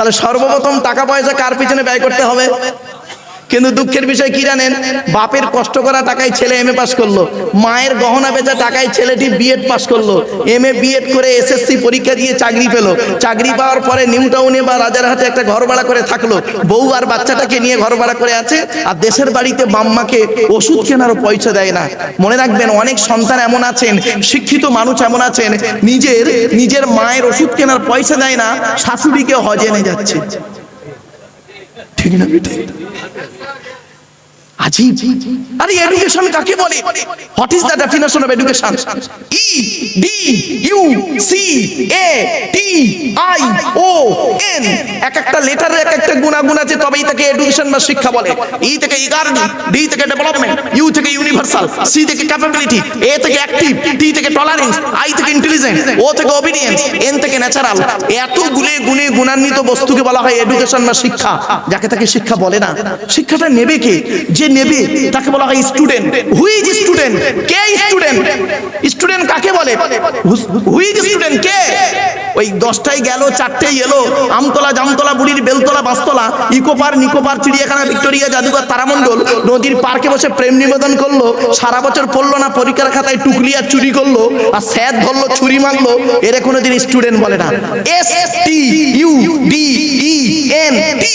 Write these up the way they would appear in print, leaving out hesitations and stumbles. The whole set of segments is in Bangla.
তাহলে সর্বপ্রথম টাকা পয়সা কার পিছনে ব্যয় করতে হবে? কিন্তু দুঃখের বিষয় কি জানেন, বাপের কষ্ট করা টাকায় ছেলে এমএ পাস করলো, মায়ের গহনা বেচা টাকায় ছেলেটি বিএড পাস করলো, এমএ বিএড করে এসএসসি পরীক্ষা দিয়ে চাকরি পেলো, চাকরি পাওয়ার পরে নিউ টাউনে বা রাজারহাটে একটা ঘর ভাড়া করে থাকলো, বউ আর বাচ্চাটাকে নিয়ে ঘর ভাড়া করে আছে, আর দেশের বাড়িতে বাম্মাকে ওষুধ কেনারও পয়সা দেয় না। মনে রাখবেন, অনেক সন্তান এমন আছেন, শিক্ষিত মানুষ এমন আছেন, নিজের মায়ের ওষুধ কেনার পয়সা দেয় না, শাশুড়িকে হজে নিয়ে যাচ্ছে। ঠিক না বেটা? আজীব। আরে এডুকেশন কাকে বলে? What is the definition of education? E D U C A T I O N. এক একটা লেটারের এক একটা গুণাগুণ আছে, তবেই তাকে এডুকেশন বা শিক্ষা বলে। ই থেকে ইগার্ডি, ডি থেকে ডেভেলপমেন্ট, ইউ থেকে ইউনিভার্সাল, সি থেকে ক্যাপাবিলিটি, এ থেকে অ্যাক্টিভ, টি থেকে টলারেন্স, আই থেকে ইন্টেলিজেন্ট, ও থেকে ওবিডিয়েন্স, এন থেকে ন্যাচারাল। এত গুণে গুণান্বিত বস্তুকে বলা হয় এডুকেশন বা শিক্ষা। যাকে তাকে শিক্ষা বলে না। শিক্ষাটা নেবে কে? যে নেবে তাকে বলা হয় স্টুডেন্ট। Who is student? কে স্টুডেন্ট? স্টুডেন্ট কাকে বলে? Who is student? কে? ওই 10টায় গেল, 4টেই এলো, আমতলা, জামতলা, বুড়ির বেলতলা, বাসতলা, ইকোপার, নিকোপার, চিড়িয়াখানা, ভিক্টোরিয়া, জাদুঘর, তারামণ্ডল, নদীর পার্কে বসে প্রেম নিবেদন করলো, সারা বছর পড়লো না, পরীক্ষার খাতায় টুকলি আর চুরি করলো, আর স্যাদ ধরলো, ছুরি মারলো, এর কোনোদিন স্টুডেন্ট বলে না। S T U D E N T,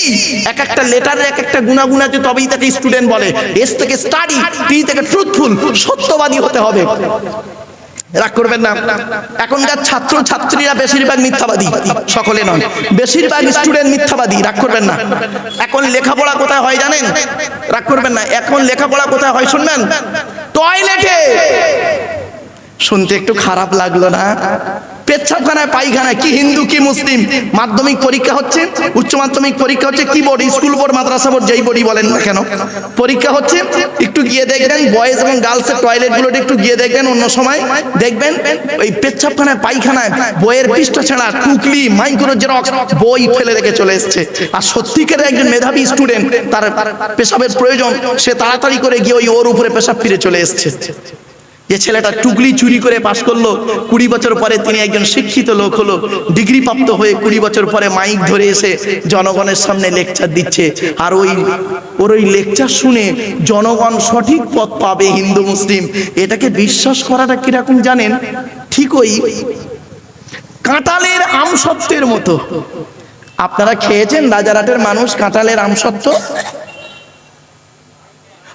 এক একটা লেটারের এক একটা গুণাগুণ আছে, তবেই তাকে স্টুডেন্ট বলে। এস থেকে স্টাডি, টি থেকে ট্রুথফুল, সত্যবাদী হতে হবে। রাগ করবেন না, এখনকার ছাত্র ছাত্রীরা বেশিরভাগ মিথ্যাবাদী, সকলে নয়, বেশিরভাগ স্টুডেন্ট মিথ্যাবাদী। রাগ করবেন না। এখন লেখাপড়া কোথায় হয় জানেন? রাগ করবেন না, এখন লেখাপড়া কোথায় হয় শুনবেন? টয়লেটে। শুনতে একটু খারাপ লাগলো না? পেচ্ছাপখানায়, পায়খানায়। কি হিন্দু কি মুসলিম? মাধ্যমিক পরীক্ষা হচ্ছে, উচ্চ মাধ্যমিক পরীক্ষা হচ্ছে, কি বোর্ড? স্কুল বোর্ড, মাদ্রাসা বোর্ড, যেই বোর্ডই বলেন না কেন, পরীক্ষা হচ্ছে। একটু গিয়ে দেখবেন বয়েজ এবং গার্লসের টয়লেট গুলোতে, একটু গিয়ে দেখবেন, অন্য সময় দেখবেন ওই পেচ্ছাপখানায়, পায়খানায় বইয়ের পৃষ্ঠা ছাড়া টুকলি, মাইক্রো জেরক্স বই ফেলে রেখে চলে এসছে। আর সত্যিকারে একজন মেধাবী স্টুডেন্ট, তার পেশাবের প্রয়োজন, সে তাড়াতাড়ি করে গিয়ে ওর উপরে পেশাব ফিরে চলে এসছে। যে ছেলেটা টুকলি চুরি করে পাস করলো, 20 বছর পরে তিনি একজন শিক্ষিত লোক হলো, ডিগ্রি প্রাপ্ত হয়ে 20 বছর পরে মাইক ধরে এসে জনগণের সামনে লেকচার দিচ্ছে। আর ওই লেকচার শুনে জনগণ সঠিক পথ পাবে, হিন্দু মুসলিম, এটাকে বিশ্বাস করাটা কিরকম জানেন? ঠিক ওই কাঁঠালের আমসত্ত্বের মতো। আপনারা খেয়েছেন রাজারহাটের মানুষ কাঁঠালের আমসত্ত্ব?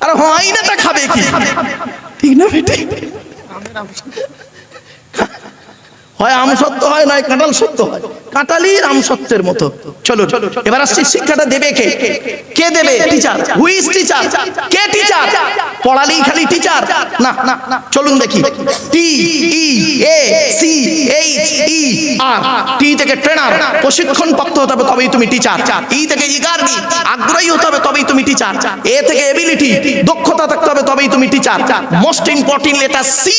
আর হয় না, তা খাবে কি? ঠিক না বেটে? হয় আমসত্ত্ব হয়, নয় কাঁঠাল সত্য হয়। কাঁঠালির আমসত্ত্বের মতো। চলো এবার আসছি, শিক্ষাটা দেবে কে? কে দেবে? টিচার। Who is teacher? কে টিচার? পড়ালেই খালি টিচার না, চলুন দেখি। টি ই এ সি এইচ ই আর, টি থেকে ট্রেনার, প্রশিক্ষণ প্রাপ্ত হতে হবে তবেই তুমি টিচার। ই থেকে ইগারনি, আগ্রহী হতে হবে তবেই তুমি টিচার। এ থেকে এবিলিটি, দক্ষতা থাকতে হবে তবেই তুমি teacher. Most important letter C,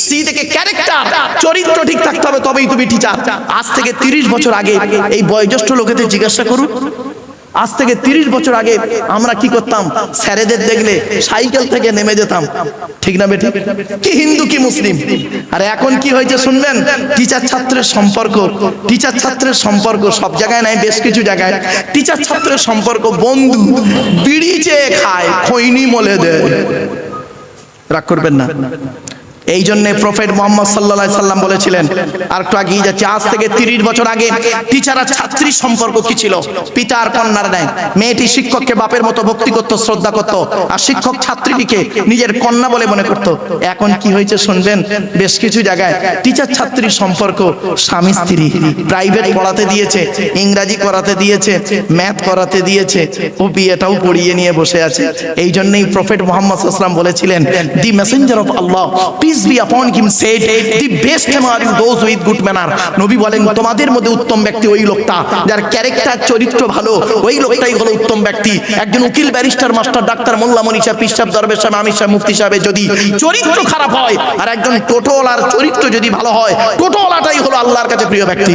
C থেকে ক্যারেক্টার, চরিত্র ঠিক থাকতে হবে তবেই তুমি টিচার। আজ থেকে 30 বছর আগে, এই বয়োজ্যেষ্ঠ লোকেদের জিজ্ঞাসা করুন, আজ থেকে 30 বছর আগে আমরা কি করতাম? স্যারেদের দেখলে সাইকেল থেকে নেমে যেতাম। ঠিক না বেটি? কি হিন্দু কি মুসলিম? আর এখন কি হয়েছে শুনবেন? টিচার ছাত্রের সম্পর্ক, টিচার ছাত্রের সম্পর্ক সব জায়গায় নাই, বেশ কিছু জায়গায় টিচার ছাত্রের সম্পর্ক বন্ধু, বিড়ি চেয়ে খায়, খৈনি মলে দেয়। রাগ করবেন না। এই জন্য প্রফেট মুহাম্মদ সাল্লাল্লাহু আলাইহি সাল্লাম বলেছিলেন, আর একটু আগিয়ে যাচ্ছে, আজ থেকে 30 বছর আগে টিচার আর ছাত্রীর সম্পর্ক কি ছিল? পিতা আর কন্যার ন্যায়। মেয়েটি শিক্ষককে বাপের মতো ভক্তি করত, শ্রদ্ধা করত, আর শিক্ষক ছাত্রীটিকে নিজের কন্যা বলে মনে করত। এখন কি হয়েছে শুনবেন? বেশ কিছু জায়গায় টিচার ছাত্রীর সম্পর্ক স্বামী স্ত্রী, প্রাইভেট পড়াতে দিয়েছে, ইংরাজি করাতে দিয়েছে, ম্যাথ করাতে দিয়েছে, ও বিয়েটাও পড়িয়ে নিয়ে বসে আছে। এই জন্যই প্রফেট মুহাম্মদ সাল্লাল্লাহু আলাইহি সাল্লাম বলেছিলেন, দি Messenger of Allah, peace be upon him, said, the best are you those with good manner. নবী বলেন, তোমাদের মধ্যে উত্তম ব্যক্তি ওই লোকটা যার ক্যারেক্টার, চরিত্র ভালো, ওই লোকটাই হলো উত্তম ব্যক্তি। একজন উকিল, ব্যারিস্টার, মাস্টার, ডাক্তার, মোল্লা, মনীষা, পীর সাহেব, দরবেশ সাহেব, আমির সাহেব, মুফতি সাহেবের যদি চরিত্র খারাপ হয়, আর একজন টোটোওয়ালার চরিত্র যদি ভালো হয়, টোটোওয়ালাটাই হলো আল্লাহর কাছে প্রিয় ব্যক্তি।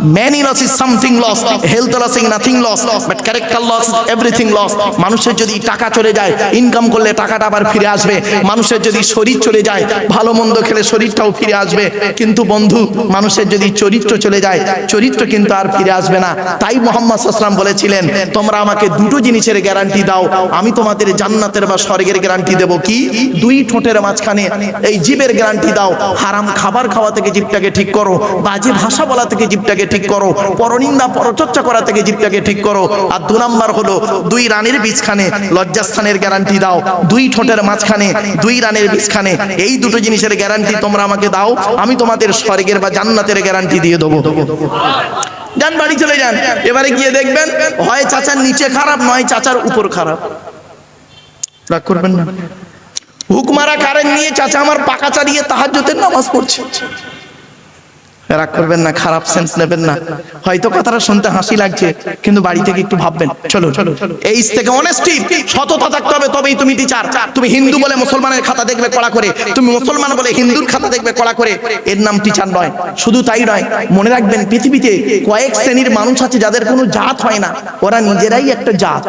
Many loss is something lost, health loss is nothing lost, but character loss is everything lost. মানুষের যদি টাকা চলে যায়, ইনকাম করলে টাকাটা আবার ফিরে আসবে। মানুষের যদি শরীর চলে যায়, ভালো মন্দ খেলে শরীরটাও ফিরে আসবে। কিন্তু বন্ধু, মানুষের যদি চরিত্র চলে যায়, চরিত্র কিন্তু আর ফিরে আসবে না। তাই মুহাম্মদ সাল্লাল্লাহু আলাইহি ওয়াসাল্লাম বলেছিলেন, তোমরা আমাকে দুটো জিনিসের গ্যারান্টি দাও, আমি তোমাদের জান্নাতের বা স্বর্গের গ্যারান্টি দেব। কি? দুই ঠোঁটের মাঝখানে এই জিভের গ্যারান্টি দাও, হারাম খাবার খাওয়া থেকে জিভটাকে ঠিক করো, বাজে ভাষা বলা থেকে জিভটাকে ঠিক করো, পরনিন্দা পরচর্চা করা থেকে জিভটাকে ঠিক করো। আর 2 নাম্বার হলো দুই রানের বীজখানে লজ্জাস্থানের গ্যারান্টি দাও, দুই ঠোঁটের মাঝখানে দুই রানের বীজখানে, এই দুটো জিনিসের গ্যারান্টি তোমরা আমাকে দাও, আমি তোমাদের স্বর্গের বা জান্নাতের গ্যারান্টি দিয়ে দেবো। যান বাড়ি চলে যান। এবারে গিয়ে দেখবেন হয় চাচার নিচে খারাপ, নয় চাচার উপর খারাপ। রাগ করবেন না। হুকমারা কারেন্ট নিয়ে চাচা আমার পাকা চালিয়ে তাহাজ্জুদের নামাজ পড়ছে। রাগ করবেন না, খারাপ সেন্স নেবেন না। হয়তো কথাটা শুনতে হাসি লাগছে, কিন্তু বাড়ি থেকে একটু ভাববেন। চলো এই থেকে অনেস্টি, সততা থাকতে হবে, তবেই তুমি টিচার। তুমি হিন্দু বলে মুসলমানের খাতা দেখবে কড়া করে, তুমি মুসলমান বলে হিন্দুর খাতা দেখবে কড়া করে, এর নাম টিচার নয়। শুধু তাই নয়, মনে রাখবেন পৃথিবীতে কয়েক শ্রেণীর মানুষ আছে যাদের কোনো জাত হয় না, ওরা নিজেরাই একটা জাত,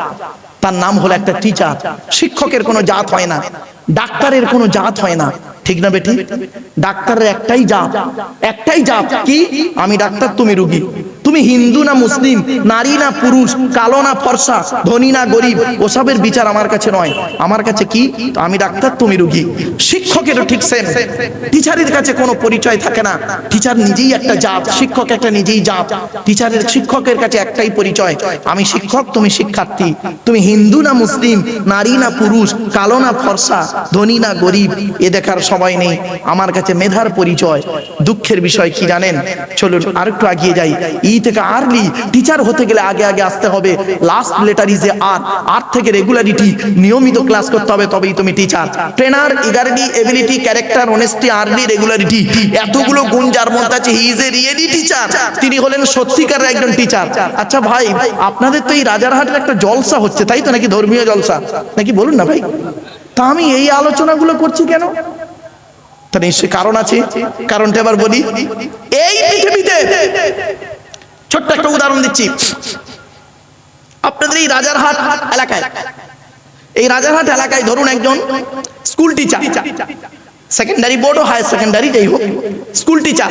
তার নাম হলো একটা টিচার। শিক্ষকের কোনো জাত হয় না, ডাক্তারের কোনো জাত হয় না, ঠিক না বেটি? ডাক্তারের একটাই জাত, কি? আমি ডাক্তার, তুমি রোগী। তুমি হিন্দু না মুসলিম, নারী না পুরুষ, কালো না ফর্সা, ধনী না গরিব, ওসবের বিচার আমার কাছে নয়। আমার কাছে কি? আমি ডাক্তার, তুমি রোগী। শিক্ষকেরও ঠিক সেম। টিচারের কাছে কোনো পরিচয় থাকে না, টিচার নিজেই একটা জাত, শিক্ষক একটা নিজেই জাত। টিচারের শিক্ষকের কাছে একটাই পরিচয়, আমি শিক্ষক, তুমি শিক্ষার্থী। তুমি হিন্দু না মুসলিম, নারী না পুরুষ, কালো না ফর্সা, ধনী না গরিব, এ দেখার সময় নেই। আমার কাছে মেধার পরিচয়। দুঃখের বিষয় কি জানেন? চলুন আরেকটু এগিয়ে যাই। থেকে আর্লি টিচার হতে গেলে আগে আসতে হবে last letter is a R থেকে রেগুলারিটি, নিয়মিত ক্লাস করতে হবে, তবেই তুমি teacher. Trainer, eagerity, ability, character, honesty, early, regularity, এতগুলো গুণ যার মধ্যে আছে, he is a really teacher. তিনি হলেন সত্যিকারের একজন টিচার। আচ্ছা ভাই, আপনাদের তো এই রাজারহাটের একটা জলসা হচ্ছে, তাই তো? নাকি ধর্মীয় জলসা নাকি? বলুন না ভাই। তা আমি এই আলোচনাগুলো করছি কেন? তা নিশ্চয়ই কারণ আছে। কারণটা এবার বলি। এই পৃথিবীতে ছোট্ট একটা উদাহরণ দিচ্ছি। আপনাদের এই রাজারহাট এলাকায় ধরুন একজন স্কুল টিচার, সেকেন্ডারি বোর্ড ও হায়ার সেকেন্ডারি, যাই হোক, স্কুল টিচার।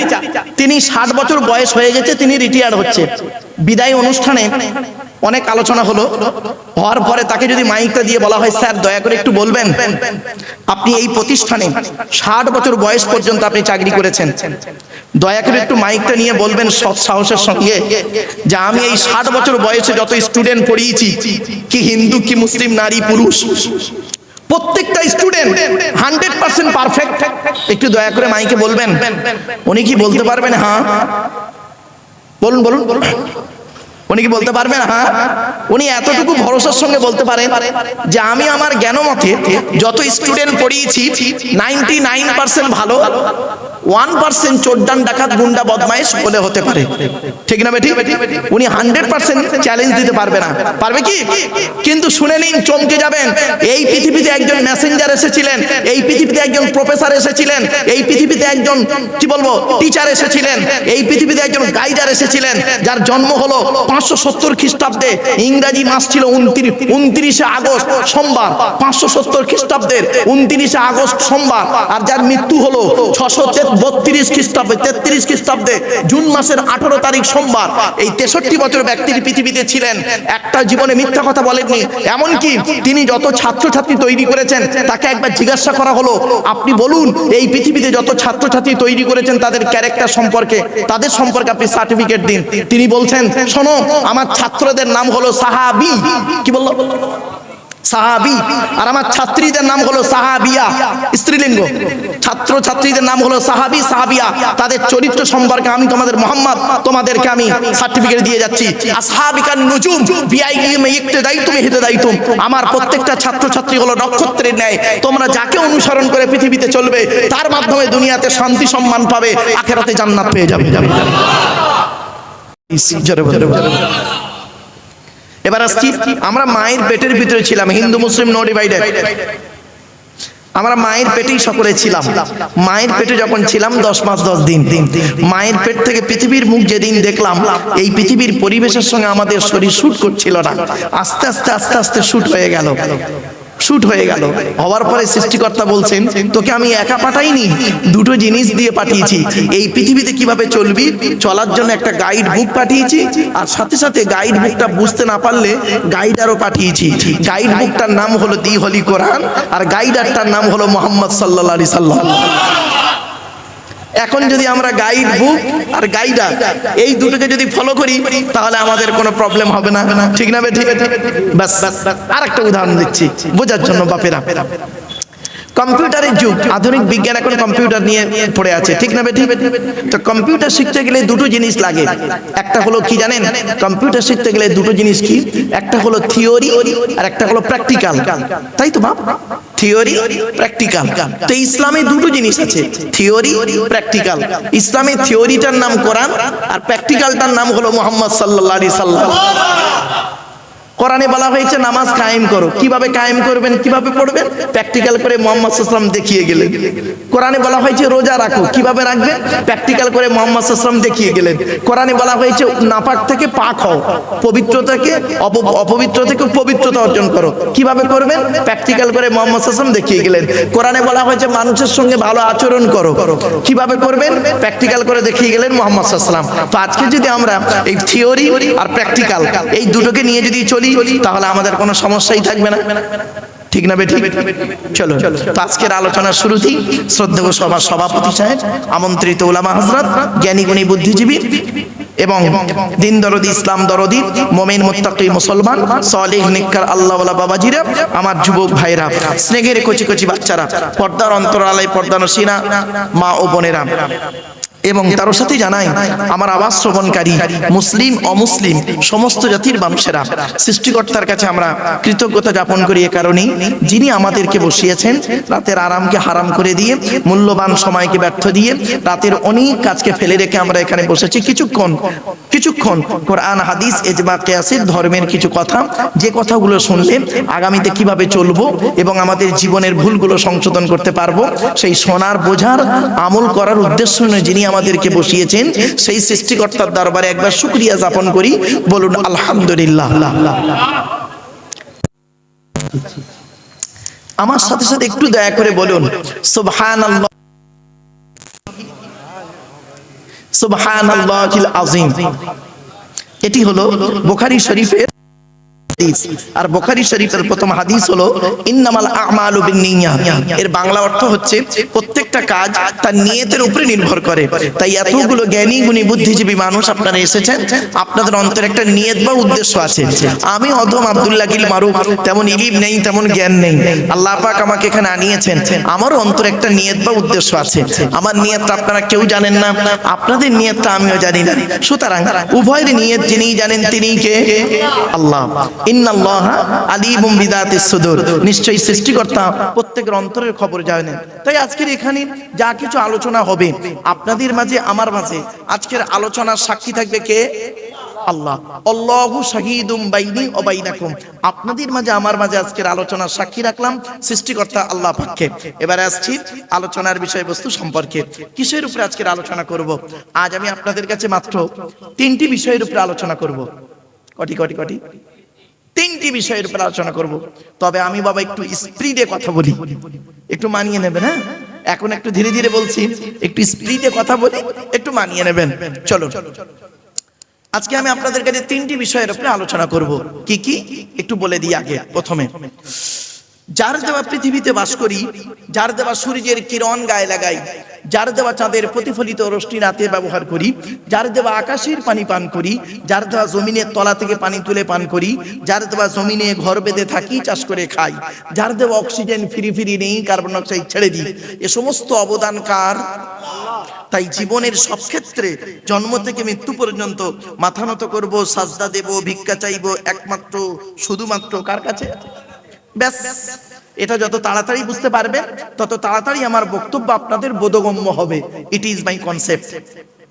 তিনি 60 বছর বয়স হয়ে গেছে, তিনি রিটায়ার হচ্ছে। বিদায় অনুষ্ঠানে অনেক আলোচনা হলো, হওয়ার পরে তাকে যদি মাইকটা দিয়ে বলা হয়, স্যার দয়া করে একটু বলবেন, আপনি এই প্রতিষ্ঠানে 60 বছর বয়স পর্যন্ত আপনি চাকরি করেছেন, দয়া করে একটু মাইকটা নিয়ে বলবেন সৎ সাহসের সঙ্গে যে আমি এই 60 বছর বয়সে যত স্টুডেন্ট পড়িয়েছি, কি হিন্দু কি মুসলিম, নারী পুরুষ, প্রত্যেকটা স্টুডেন্ট 100% পারফেক্ট, একটু দয়া করে মাইকে বলবেন। উনি কি বলতে পারবেন? হ্যাঁ বলুন। উনি কি বলতে পারবেন? হ্যাঁ। উনি এতটুকু ভরসার সঙ্গে বলতে পারেন যে আমি আমার জ্ঞান মতে যত স্টুডেন্ট পড়িয়েছি 99% ভালো, 1% চোরডান, ডাকাত, গুন্ডা, বদমাইশ বলে হতে পারে, ঠিক না বেটি? উনি 100% চ্যালেঞ্জ দিতে পারবে না। পারবে কি? কিন্তু শুনে নিন, চমকে যাবেন। এই পৃথিবীতে একজন মেসেঞ্জার এসেছিলেন, এই পৃথিবীতে একজন প্রফেসর এসেছিলেন, এই পৃথিবীতে একজন কি বলবো টিচার এসেছিলেন, এই পৃথিবীতে একজন গাইডার এসেছিলেন, যার জন্ম হলো 570 খ্রিস্টাব্দে। ইংরাজি মাস ছিল 29শে আগস্ট সোমবার, 570 খ্রিস্টাব্দের 29শে আগস্ট সোমবার। আর যার মৃত্যু হলো 632 খ্রিস্টাব্দে, 33 খ্রিস্টাব্দে জুন মাসের 18 তারিখ সোমবার। এই 63 বছর ব্যক্তির পৃথিবীতে ছিলেন, একটা জীবনে মিথ্যা কথা বলেননি। এমনকি তিনি যত ছাত্রছাত্রী তৈরি করেছেন, তাকে একবার জিজ্ঞাসা করা হলো, আপনি বলুন এই পৃথিবীতে যত ছাত্রছাত্রী তৈরি করেছেন তাদের ক্যারেক্টার সম্পর্কে, তাদের সম্পর্কে আপনি সার্টিফিকেট দিন। তিনি বলছেন, শোনো, আমার ছাত্রদের নাম হলো সাহাবী। কি বললো? সাহাবী। আর আমার ছাত্রীদের নাম হলো সাহাবিয়া, স্ত্রীলিঙ্গ। ছাত্র ছাত্রীদের নাম হলো সাহাবী, সাহাবিয়া। তাদের চরিত্র সম্পর্কে আমি তোমাদের মুহাম্মদ তোমাদেরকে আমি সার্টিফিকেট দিয়ে যাচ্ছি। আসহাবিকান নুজুম বিআইহিম ইক্তদাইতুম হিদাইতুম। আমার প্রত্যেকটা ছাত্র ছাত্রী হলো নক্ষত্রের ন্যায়। তোমরা যাকে অনুসরণ করে পৃথিবীতে চলবে, তার মাধ্যমে দুনিয়াতে শান্তি সম্মান পাবে, আখিরাতে জান্নাত পেয়ে যাবে। এবার আসছি, আমরা মায়ের পেটের ভিতরে ছিলাম, হিন্দু মুসলিম নো ডিভাইডেড। আমরা মায়ের পেটেই সকলে ছিলাম। মায়ের পেটে যখন ছিলাম 10 মাস 10 দিন, মায়ের পেট থেকে পৃথিবীর মুখ যেদিন দেখলাম, এই পৃথিবীর পরিবেশের সঙ্গে আমাদের শরীর শুট করছিল না। আস্তে আস্তে আস্তে আস্তে শুট হয়ে গেল, শুট হয়ে গেল। হওয়ার পরে সৃষ্টিকর্তা বলছেন, তোকে আমি একা পাঠাইনি, দুটো জিনিস দিয়ে পাঠিয়েছি। এই পৃথিবীতে কিভাবে চলবি, চলার জন্য একটা গাইড বুক পাঠিয়েছি, আর সাথে সাথে গাইড বুকটা বুঝতে না পারলে গাইডারও পাঠিয়েছি। গাইড বুকটার নাম হলো দি হলি কোরআন, আর গাইডারটার নাম হলো মুহাম্মদ সাল্লাল্লাহু আলাইহি সাল্লাম। এখন যদি আমরা গাইড বুক আর গাইডার এই দুটোকে যদি ফলো করি, তাহলে আমাদের কোনো প্রবলেম হবে না, ঠিক না বেঠিক? বাস আরেকটা উদাহরণ দিচ্ছি বোঝার জন্য বাপেরা। কম্পিউটারের যুগ, আধুনিক বিজ্ঞান এখন কম্পিউটার নিয়ে পড়ে আছে, ঠিক না বেঠিক? তো কম্পিউটার শিখতে গেলে দুটো জিনিস লাগে। একটা হলো কি জানেন, কম্পিউটার শিখতে গেলে দুটো জিনিস কি, একটা হলো থিওরি আর একটা হলো প্র্যাকটিক্যাল, তাই তো বাপ? Theory practical. তো ইসলামে দুটো জিনিস আছে, থিওরি প্র্যাকটিক্যাল। ইসলামে থিওরিটার নাম কোরআন, আর প্র্যাকটিক্যালটার নাম হলো মুহাম্মদ সাল্লাল্লাহু আলাইহি সাল্লাম। কোরআনে বলা হয়েছে নামাজ কায়েম করো, কিভাবে কায়েম করবেন, কিভাবে পড়বেন, প্র্যাকটিক্যাল করে মুহাম্মদ সাল্লাল্লাহু আলাইহি সাল্লাম দেখিয়ে গেলেন। কোরআনে বলা হয়েছে রোজা রাখো, কিভাবে রাখবেন, প্র্যাকটিক্যাল করে মুহাম্মদ সাল্লাল্লাহু আলাইহি সাল্লাম দেখিয়ে গেলেন। কোরআনে বলা হয়েছে নাপাক থেকে পাক হও, পবিত্র থেকে অপবিত্র থেকে পবিত্রতা অর্জন করো, কিভাবে করবেন, প্র্যাকটিক্যাল করে মুহাম্মদ সাল্লাল্লাহু আলাইহি সাল্লাম দেখিয়ে গেলেন। কোরআনে বলা হয়েছে মানুষের সঙ্গে ভালো আচরণ করো, কিভাবে করবেন, প্র্যাকটিক্যাল করে দেখিয়ে গেলেন মুহাম্মদ সাল্লাল্লাহু আলাইহি সাল্লাম। তো আজকে যদি আমরা এই থিওরি আর প্র্যাকটিক্যাল এই দুটোকে নিয়ে যদি চলি, তাহলে আমাদের কোনো সমস্যাই থাকবে না, ঠিক না বেঠিক? চলো তো আজকের আলোচনার শুরুতেই শ্রদ্ধেয় সভার সভাপতি সাহেব, আমন্ত্রিত উলামা হযরত, জ্ঞানী গুণী বুদ্ধিজীবী এবং দিন দরদি, ইসলাম দরদি, মুমিন মুত্তাকি মুসলমান, সালেহ নেককার আল্লাহওয়ালা বাবাজিরা, আমার যুবক ভাইরা, স্নেহের কচি কচি বাচ্চারা, পর্দার অন্তরালে পর্দানশীনা মা ও বোনেরা, এবং তার সাথে জানাই আমার আওয়াজ শ্রবণকারী মুসলিম অমুসলিম সমস্ত জাতির মানুষেরা, সৃষ্টিকর্তার কাছে আমরা কৃতজ্ঞতা জ্ঞাপন করি এ কারণেই, যিনি আমাদেরকে বসিয়েছেন রাতের আরামকে হারাম করে দিয়ে, মূল্যবান সময়কে ব্যর্থ দিয়ে, রাতের অনেক কাজকে ফেলে রেখে আমরা এখানে বসেছি কিছুক্ষণ কোরআন হাদিস ইজমা কিয়াসের ধর্মের কিছু কথা, যে কথাগুলো শুনলে আগামীতে কিভাবে চলবো এবং আমাদের জীবনের ভুলগুলো সংশোধন করতে পারবো, সেই শোনার বোঝার আমল করার উদ্দেশ্য নিয়ে যিনি আমাদেরকে বসিয়েছেন, সেই সৃষ্টিকর্তার দরবারে একবার শুকরিয়া জ্ঞাপন করি, বলুন আলহামদুলিল্লাহ। আমার সাথে সাথে একটু দয়া করে বলুন সুবহানাল্লাহ, সুবহানাল্লাহিল আযীম। এটি হলো বুখারী শরীফের হাদিস, আর বুখারী শরীফের প্রথম হাদিস হলো ইন্নামাল আ'মালু বিন্নিয়াত। এর বাংলা অর্থ হচ্ছে প্রত্যেকটা কাজ তার নিয়তের উপরে নির্ভর করে। তাই এতগুলো জ্ঞানী গুণী বুদ্ধিজীবী মানুষ আপনারা এসেছেন, আপনাদের অন্তরে একটা নিয়ত বা উদ্দেশ্য আছে। আমি অধম আব্দুল্লাহ গিল মারুফ, তেমন ইলম নেই, তেমন জ্ঞান নেই, আল্লাহ পাক আমাকে এখানে আনিয়েছেন, আমারও অন্তরে একটা নিয়ত বা উদ্দেশ্য আছে। আমার নিয়তটা আপনারা কেউ জানেন না, আপনাদের নিয়তটা আমিও জানি না। সুতরাং উভয়ের নিয়ত যিনি জানেন তিনি কে? আল্লাহ। ইন্নাল্লাহা আলিমুম বিযাতিস সুদূর, নিশ্চয়ই সৃষ্টিকর্তা প্রত্যেকের অন্তরের খবর জানেন। তাই আজকের এখানে যা কিছু আলোচনা হবে আপনাদের মাঝে আমার মাঝে, আজকের আলোচনার সাক্ষী থাকবে কে? আল্লাহ। আল্লাহু শাহীদুম বাইনি ওয়া বাইনাকুম, আপনাদের মাঝে আমার মাঝে আজকের আলোচনার সাক্ষী রাখলাম সৃষ্টিকর্তা আল্লাহ পাককে। এবারে আসছি আলোচনার বিষয়বস্তু সম্পর্কে। কিসের উপরে আজকের আলোচনা করব? আজ আমি আপনাদের কাছে মাত্র 3টি বিষয়ের উপরে আলোচনা করব। কটি? 3টি বিষয়ের উপর আলোচনা করব। তবে আমি বাবা একটু স্পিডে কথা বলি, একটু মানিয়ে নেবেন। হ্যাঁ, এখন একটু ধীরে ধীরে বলছি, একটু স্পিডে কথা বলি, একটু মানিয়ে নেবেন। চলো আজকে আমি আপনাদের কাছে 3টি বিষয়ের উপরে আলোচনা করব। কি কি একটু বলে দিই আগে। প্রথমে, যার দেওয়া পৃথিবীতে বাস করি, যার দেওয়া সূর্যের কিরণ গায়ে লাগাই, যার দেওয়া চাঁদের প্রতিফলিত রশ্মি রাতে ব্যবহার করি, যার দেওয়া আকাশের পানি পান করি, যার দেওয়া জমিনের তলা থেকে পানি তুলে পান করি, যার দেওয়া জমিনে ঘর বেঁধে থাকি, চাষ করে খাই, যার দেওয়া অক্সিজেন ফিরি নেই, কার্বন ডাইঅক্সাইড ছেড়ে দিই, এ সমস্ত অবদান কার? তাই জীবনের সব ক্ষেত্রে জন্ম থেকে মৃত্যু পর্যন্ত মাথা নত করবো, সাজদা দেব, ভিক্ষা চাইবো একমাত্র শুধুমাত্র কার কাছে? ব্যাস, এটা যত তাড়াতাড়ি বুঝতে পারবেন তত তাড়াতাড়ি আমার বক্তব্য আপনাদের বোধগম্য হবে। It is my concept.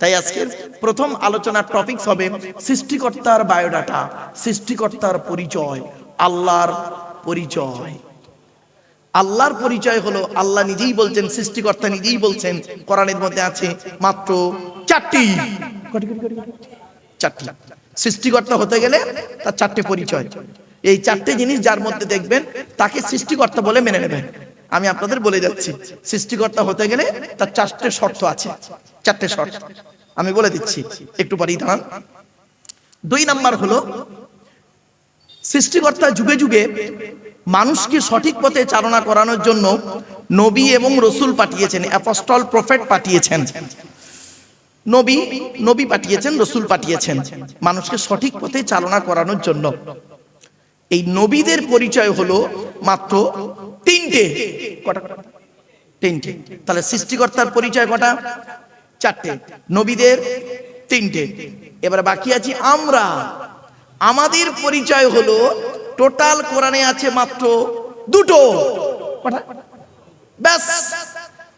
তাই আজকের প্রথম আলোচনার টপিকস হবে সৃষ্টিকর্তার বায়োডাটা, সৃষ্টিকর্তার পরিচয়, আল্লাহর পরিচয়। আল্লাহর পরিচয় হলো, আল্লাহ নিজেই বলছেন, সৃষ্টিকর্তা নিজেই বলছেন, কোরআনের মধ্যে আছে মাত্র চারটি। চারটি সৃষ্টিকর্তা হতে গেলে তার চারটে পরিচয়। এই চারটে জিনিস যার মধ্যে দেখবেন তাকে সৃষ্টিকর্তা বলে মেনে নেবেন। আমি আপনাদের বলে যাচ্ছি, সৃষ্টিকর্তা হতে গেলে তার চারটে শর্ত আছে। চারটে শর্ত আমি বলে দিচ্ছি, একটু পরেই দাঁড়ান। 2 নাম্বার হলো, সৃষ্টিকর্তা যুগে যুগে মানুষকে সঠিক পথে চালনা করানোর জন্য নবী এবং রসুল পাঠিয়েছেন, অ্যাপোস্টল প্রফেট পাঠিয়েছেন। নবী পাঠিয়েছেন, রসুল পাঠিয়েছেন মানুষকে সঠিক পথে চালনা করানোর জন্য। এই নবীদের পরিচয় হলো মাত্র 3টে। কটা? 3টে। তাহলে সৃষ্টিকর্তার পরিচয় কটা? 4টে। নবীদের 3টে। এবার বাকি আছে আমরা। আমাদের পরিচয় হলো, টোটাল কোরআনে আছে মাত্র 2টো। কটা? ব্যাস।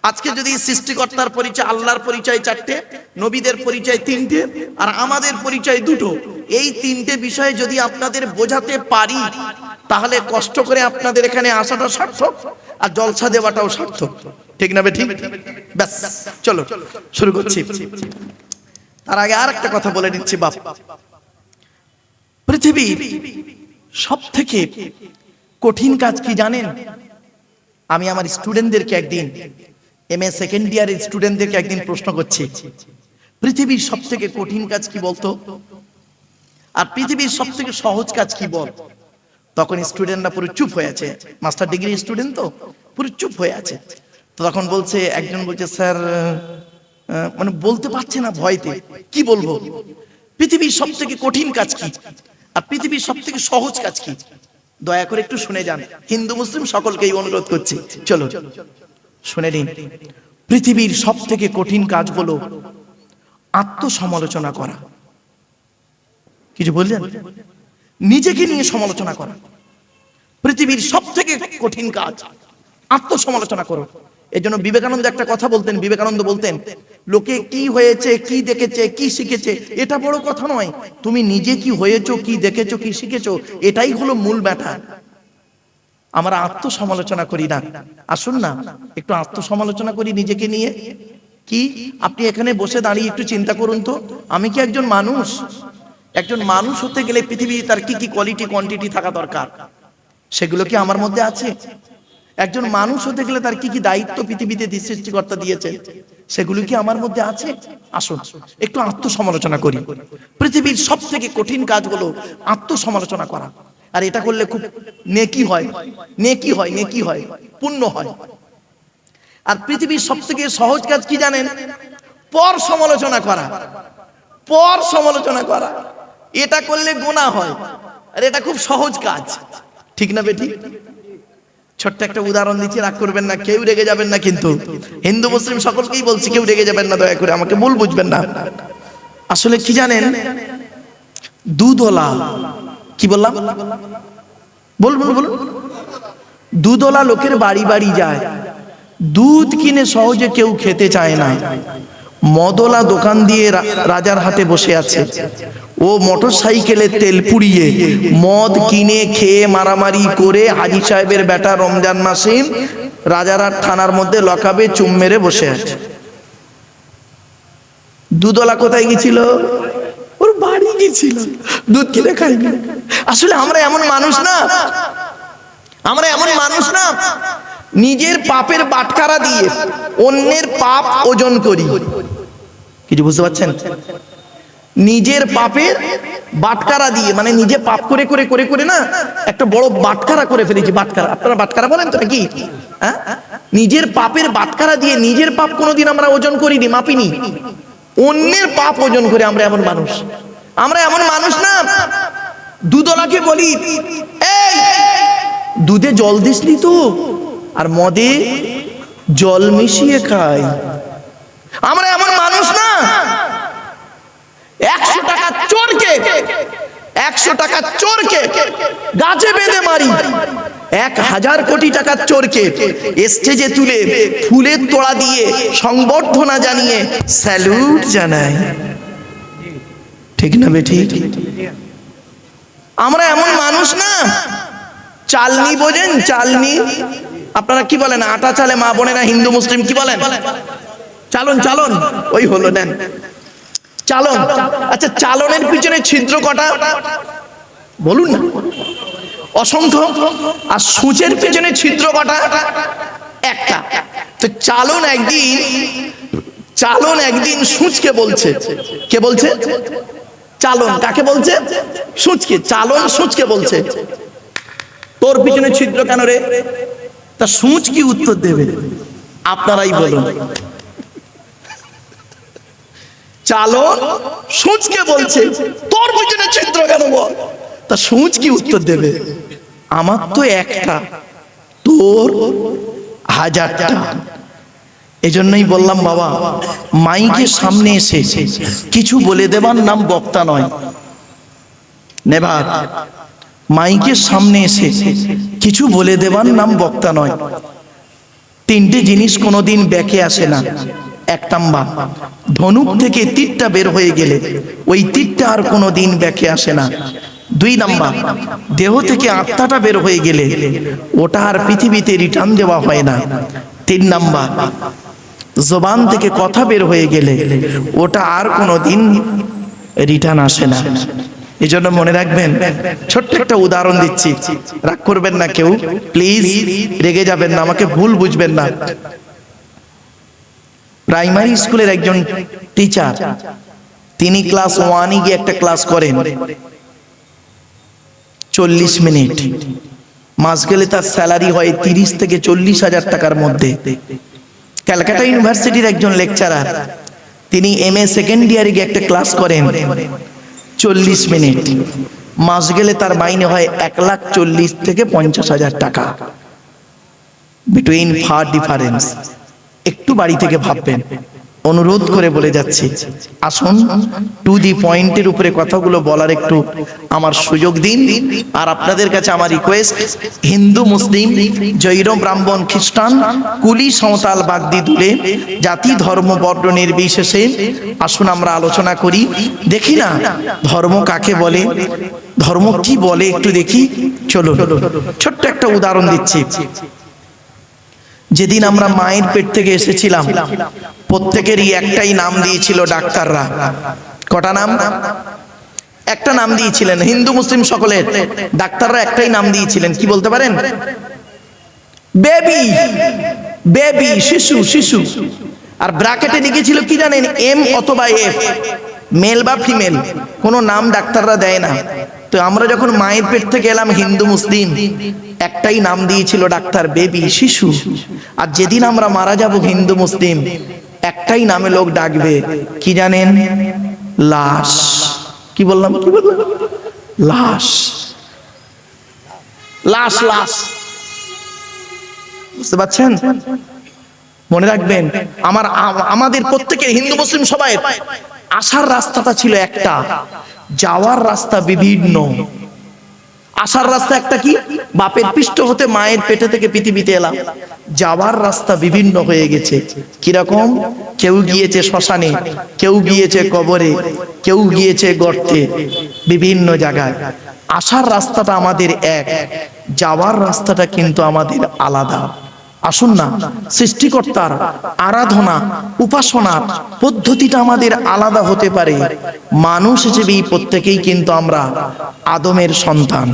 আজকে যদি সৃষ্টিকর্তার পরিচয়, আল্লাহর পরিচয় 4টে, নবীদের পরিচয় 3টে, আর আমাদের পরিচয় 2টো, এই 3টে বিষয়ে যদি আপনাদের বোঝাতে পারি, তাহলে কষ্ট করে আপনাদের এখানে আসাটা সার্থক, আর জলসা দেওয়াটাও সার্থক। ঠিক না বেঠিক? ব্যাস, চলো শুরু করছি। তার আগে আর একটা কথা বলে নিচ্ছি বাপ। পৃথিবীর সব থেকে কঠিন কাজ কি জানেন? আমি আমার স্টুডেন্টদেরকে একদিন, MA সেকেন্ড ইয়ারের স্টুডেন্টদেরকে একদিন প্রশ্ন করছি, পৃথিবীর সব থেকে কঠিন কাজ কি বলতো, আর পৃথিবীর সব থেকে সহজ কাজ কি বল। তখন স্টুডেন্টরা পুরো চুপ হয়ে আছে, মাস্টার ডিগ্রি স্টুডেন্ট তো পুরো চুপ হয়ে আছে। তো তখন বলছে, একজন বলছে, স্যার মানে বলতে পারছে না ভয়তে, কি বলবো, পৃথিবীর সব থেকে কঠিন কাজ কি আর পৃথিবীর সব থেকে সহজ কাজ কি। দয়া করে একটু শুনে যান, হিন্দু মুসলিম সকলকেই অনুরোধ করছি, চলো শুনে নিন। পৃথিবীর সব থেকে কঠিন কাজ হলো আত্মসমালোচনা করা। কিছু বললেন? নিজেকে নিয়ে সমালোচনা করা পৃথিবীর সব থেকে কঠিন কাজ। আত্মসমালোচনা করো। এজন্য বিবেকানন্দ একটা কথা বলতেন, বিবেকানন্দ বলতেন, লোকে কি হয়েছে, কি দেখেছে, কি শিখেছে, এটা বড় কথা নয়, তুমি নিজে কি হয়েছো, কি দেখেছো, কি শিখেছো, এটাই হলো মূল ব্যাপার। আমরা আত্মসমালোচনা করি না। আসুন না একটু আত্মসমালোচনা করি নিজেকে নিয়ে। কি আপনি এখানে বসে দাঁড়িয়ে একটু চিন্তা করুন তো, আমি কি একজন মানুষ? একজন মানুষ হতে গেলে পৃথিবীতে তার কি কি কোয়ালিটি কোয়ান্টিটি থাকা দরকার, সেগুলো কি আমার মধ্যে আছে? একজন মানুষ হতে গেলে তার কি কি দায়িত্ব পৃথিবীতে সৃষ্টিকর্তা দিয়েছে, সেগুলো কি আমার মধ্যে আছে? আসুন একটু আত্মসমালোচনা করি। পৃথিবীর সব থেকে কঠিন কাজ হলো আত্মসমালোচনা করা। আর এটা করলে খুব নেকি হয়, নেকি হয়, নেকি হয়, পুণ্য হয়। আর পৃথিবীর সব থেকে সহজ কাজ কি জানেন? পর সমালোচনা করা। পর সমালোচনা করা, এটা করলে গুনাহ হয়, আর এটা খুব সহজ কাজ। ঠিক না বেটি? ছোট্ট একটা উদাহরণ দিচ্ছি, রাগ করবেন না, কেউ রেগে যাবেন না, কিন্তু হিন্দু মুসলিম সকলকেই বলছি, কেউ রেগে যাবেন না, দয়া করে আমাকে ভুল বুঝবেন না। আসলে কি জানেন, দুধওয়ালা, কি বললাম, বলুন বলুন, দুধওয়ালা লোকের বাড়ি বাড়ি যায়, দুধ কিনে সহজে কেউ খেতে চায় না। মদওয়ালা দোকান দিয়ে রাজার হাতে বসে আছে, ও মোটর সাইকেলে তেল পুড়িয়ে মদ কিনে খেয়ে মারামারি করে হাজী সাহেবের বেটা রমজান মাসে রাজারহাট থানার মধ্যে লকাবে চুম মেরে বসে আছে। দুধওয়ালা কোথায় গেছিল? ওর বাড়ি গেছিল, দুধ কিনে খাইনি। আসলে আমরা এমন মানুষ না, আমরা এমন মানুষ না, নিজের পাপের বাটখারা দিয়ে অন্যের পাপ ওজন করি। কিছু বুঝতে পারছেন? নিজের পাপের বাটখারা দিয়ে, মানে নিজে পাপ করে করে করে করে না একটা বড় বাটখারা করে ফেলেছি। বাটখারা, আপনারা বাটখারা বলেন তো নাকি? হ্যাঁ, নিজের পাপের বাটখারা দিয়ে নিজের পাপ কোনোদিন আমরা ওজন করিনি, মাপিনি, অন্যের পাপ ওজন করে। আমরা এমন মানুষ, আমরা এমন মানুষ না। দুধওয়ালাকে বলি, এই দুধে জল দিসনি তো, আর মদে জল মিশিয়ে খাই। আমরা এমন মানুষ না। 100 টাকা চোরকে, 100 টাকা চোরকে গাছে বেঁধে মারি, 1000 কোটি টাকার চোরকে স্টেজে তুলে ফুলের তোড়া দিয়ে সংবর্ধনা জানিয়ে স্যালুট জানাই। ঠিক না বেঠি? আমরা এমন মানুষ না। চালনি বোঝেন? চালনি, আপনারা কি বলেন? আটা চালে মা বোনেরা, হিন্দু মুসলিম কি বলেন? চালন চালন, ওই হলো, নেন চালন। আচ্ছা, চালনের পিছনে ছিদ্র কটা বলুন না? অসংখ্য। আর সূচের পিছনে ছিদ্র কটা? একটা। তো চালন একদিন সূচকে বলছে, কে বলছে? চালন কাকে বলছে? সূচকে। চালন সূচকে বলছে, তোর পিছনে ছিদ্র কেন রে? তা সূচ কি উত্তর দেবে? আপনারাই বলুন। চালন সূচকে বলছে, তোর পিছনে ছিদ্র কেন বল? তা সূচ কি উত্তর দেবে? আমার তো একটা, তোর হাজারটা। এজন্যই বললাম বাবা, মাইকের সামনে এসে কিছু বলে দেবার নাম বক্তা নয়। নেভার। মাইকের সামনে এসে কিছু বলে দেবার নাম বক্তা নয়। তিনটে জিনিস কোনোদিন ব্যাকে আসে না। এক নাম্বার, ধনুক থেকে তীরটা বের হয়ে গেলে ওই তীরটা আর কোনোদিন ব্যাকে আসে না। দুই নাম্বার, দেহ থেকে আত্মাটা বের হয়ে গেলে ওটা আর পৃথিবীতে রিটার্ন দেওয়া হয় না। তিন নাম্বার, জবান থেকে কথা বের হয়ে গেলে ওটা আর কোনোদিন রিটার্ন আসে না। এই জন্য মনে রাখবেন, ছোট্ট একটা উদাহরণ দিচ্ছি, রাগ করবেন না কেউ, প্লিজ রেগে যাবেন না, আমাকে ভুল বুঝবেন না। প্রাইমারি স্কুলের একজন টিচার, তিনি ক্লাস 1-এ গিয়ে একটা ক্লাস করেন 40 মিনিট। মাস গেলে তার স্যালারি হয় 30 থেকে 40,000 টাকার মধ্যে। ক্যালকাটা ইউনিভার্সিটির একজন লেকচারার, তিনি MA সেকেন্ড ইয়ারে গিয়ে একটা ক্লাস করেন 40 মিনিট। মাস গেলে তার মাইনে হয় 1,40,000 থেকে 50,000 টাকা। Between far difference. একটু বাড়ি থেকে ভাববেন, অনুরোধ করে বলে যাচ্ছি, আসুন টু দি পয়েন্টের উপরে কথাগুলো বলার একটু আমার সুযোগ দিন। আর আপনাদের কাছে আমার রিকোয়েস্ট, হিন্দু মুসলিম, জৈন ব্রাহ্মণ খ্রিস্টান, কুলি সাঁওতাল বাগদি দুলে, জাতি ধর্ম বর্ণ নির্বিশেষে আসুন আমরা আলোচনা করি। দেখি না ধর্ম কাকে বলে, ধর্ম কি বলে একটু দেখি। চলো, ছোট্ট একটা উদাহরণ দিচ্ছি। যেদিন আমরা মায়ের পেট থেকে এসেছিলাম, প্রত্যেকেরই একটাই নাম দিয়েছিল ডাক্তাররা। কটা নাম? একটা নাম দিয়েছিলেন। হিন্দু মুসলিম সকলের ডাক্তাররা একটাই নাম দিয়েছিলেন, কি বলতে পারেন? বেবি। বেবি, শিশু, শিশু। আর ব্র্যাকেটে লিখেছিল কি জানেন? M অথবা F, মেল বা ফিমেল, কোনো নাম ডাক্তাররা দেয় না। তো আমরা যখন মায়ের পেট থেকে এলাম হিন্দু মুসলিম, একটাই নাম দিয়েছিল ডাক্তার, বেবি, শিশু। আর যেদিন আমরা মারা যাব হিন্দু মুসলিম, একটাই নামে লোক ডাকবে, কি জানেন? লাশ। কি বললাম? কি বললাম? লাশ। লাশ, লাশ। বুঝতে পারছেন? মনে রাখবেন, আমাদের প্রত্যেকের, হিন্দু মুসলিম সবাই আসার রাস্তাটা ছিল একটা, যাওয়ার রাস্তা বিভিন্ন। আসার রাস্তা একটা, কি? বাপের পৃষ্ঠ হতে মায়ের পেটে থেকে পৃথিবীতে এলাম। যাওয়ার রাস্তা বিভিন্ন হয়ে গেছে। কিরকম? কেউ গিয়েছে শ্মশানে, কেউ গিয়েছে কবরে, কেউ গিয়েছে গর্তে, বিভিন্ন জায়গায়। আসার রাস্তাটা আমাদের এক, যাওয়ার রাস্তাটা কিন্তু আমাদের আলাদা। আসুন না, সৃষ্টিকর্তার আরাধনা উপাসনার পদ্ধতিটা আমাদের আলাদা হতে পারে। মানুষ হিসেবে প্রত্যেকেই কিন্তু আমরা আদমের সন্তান,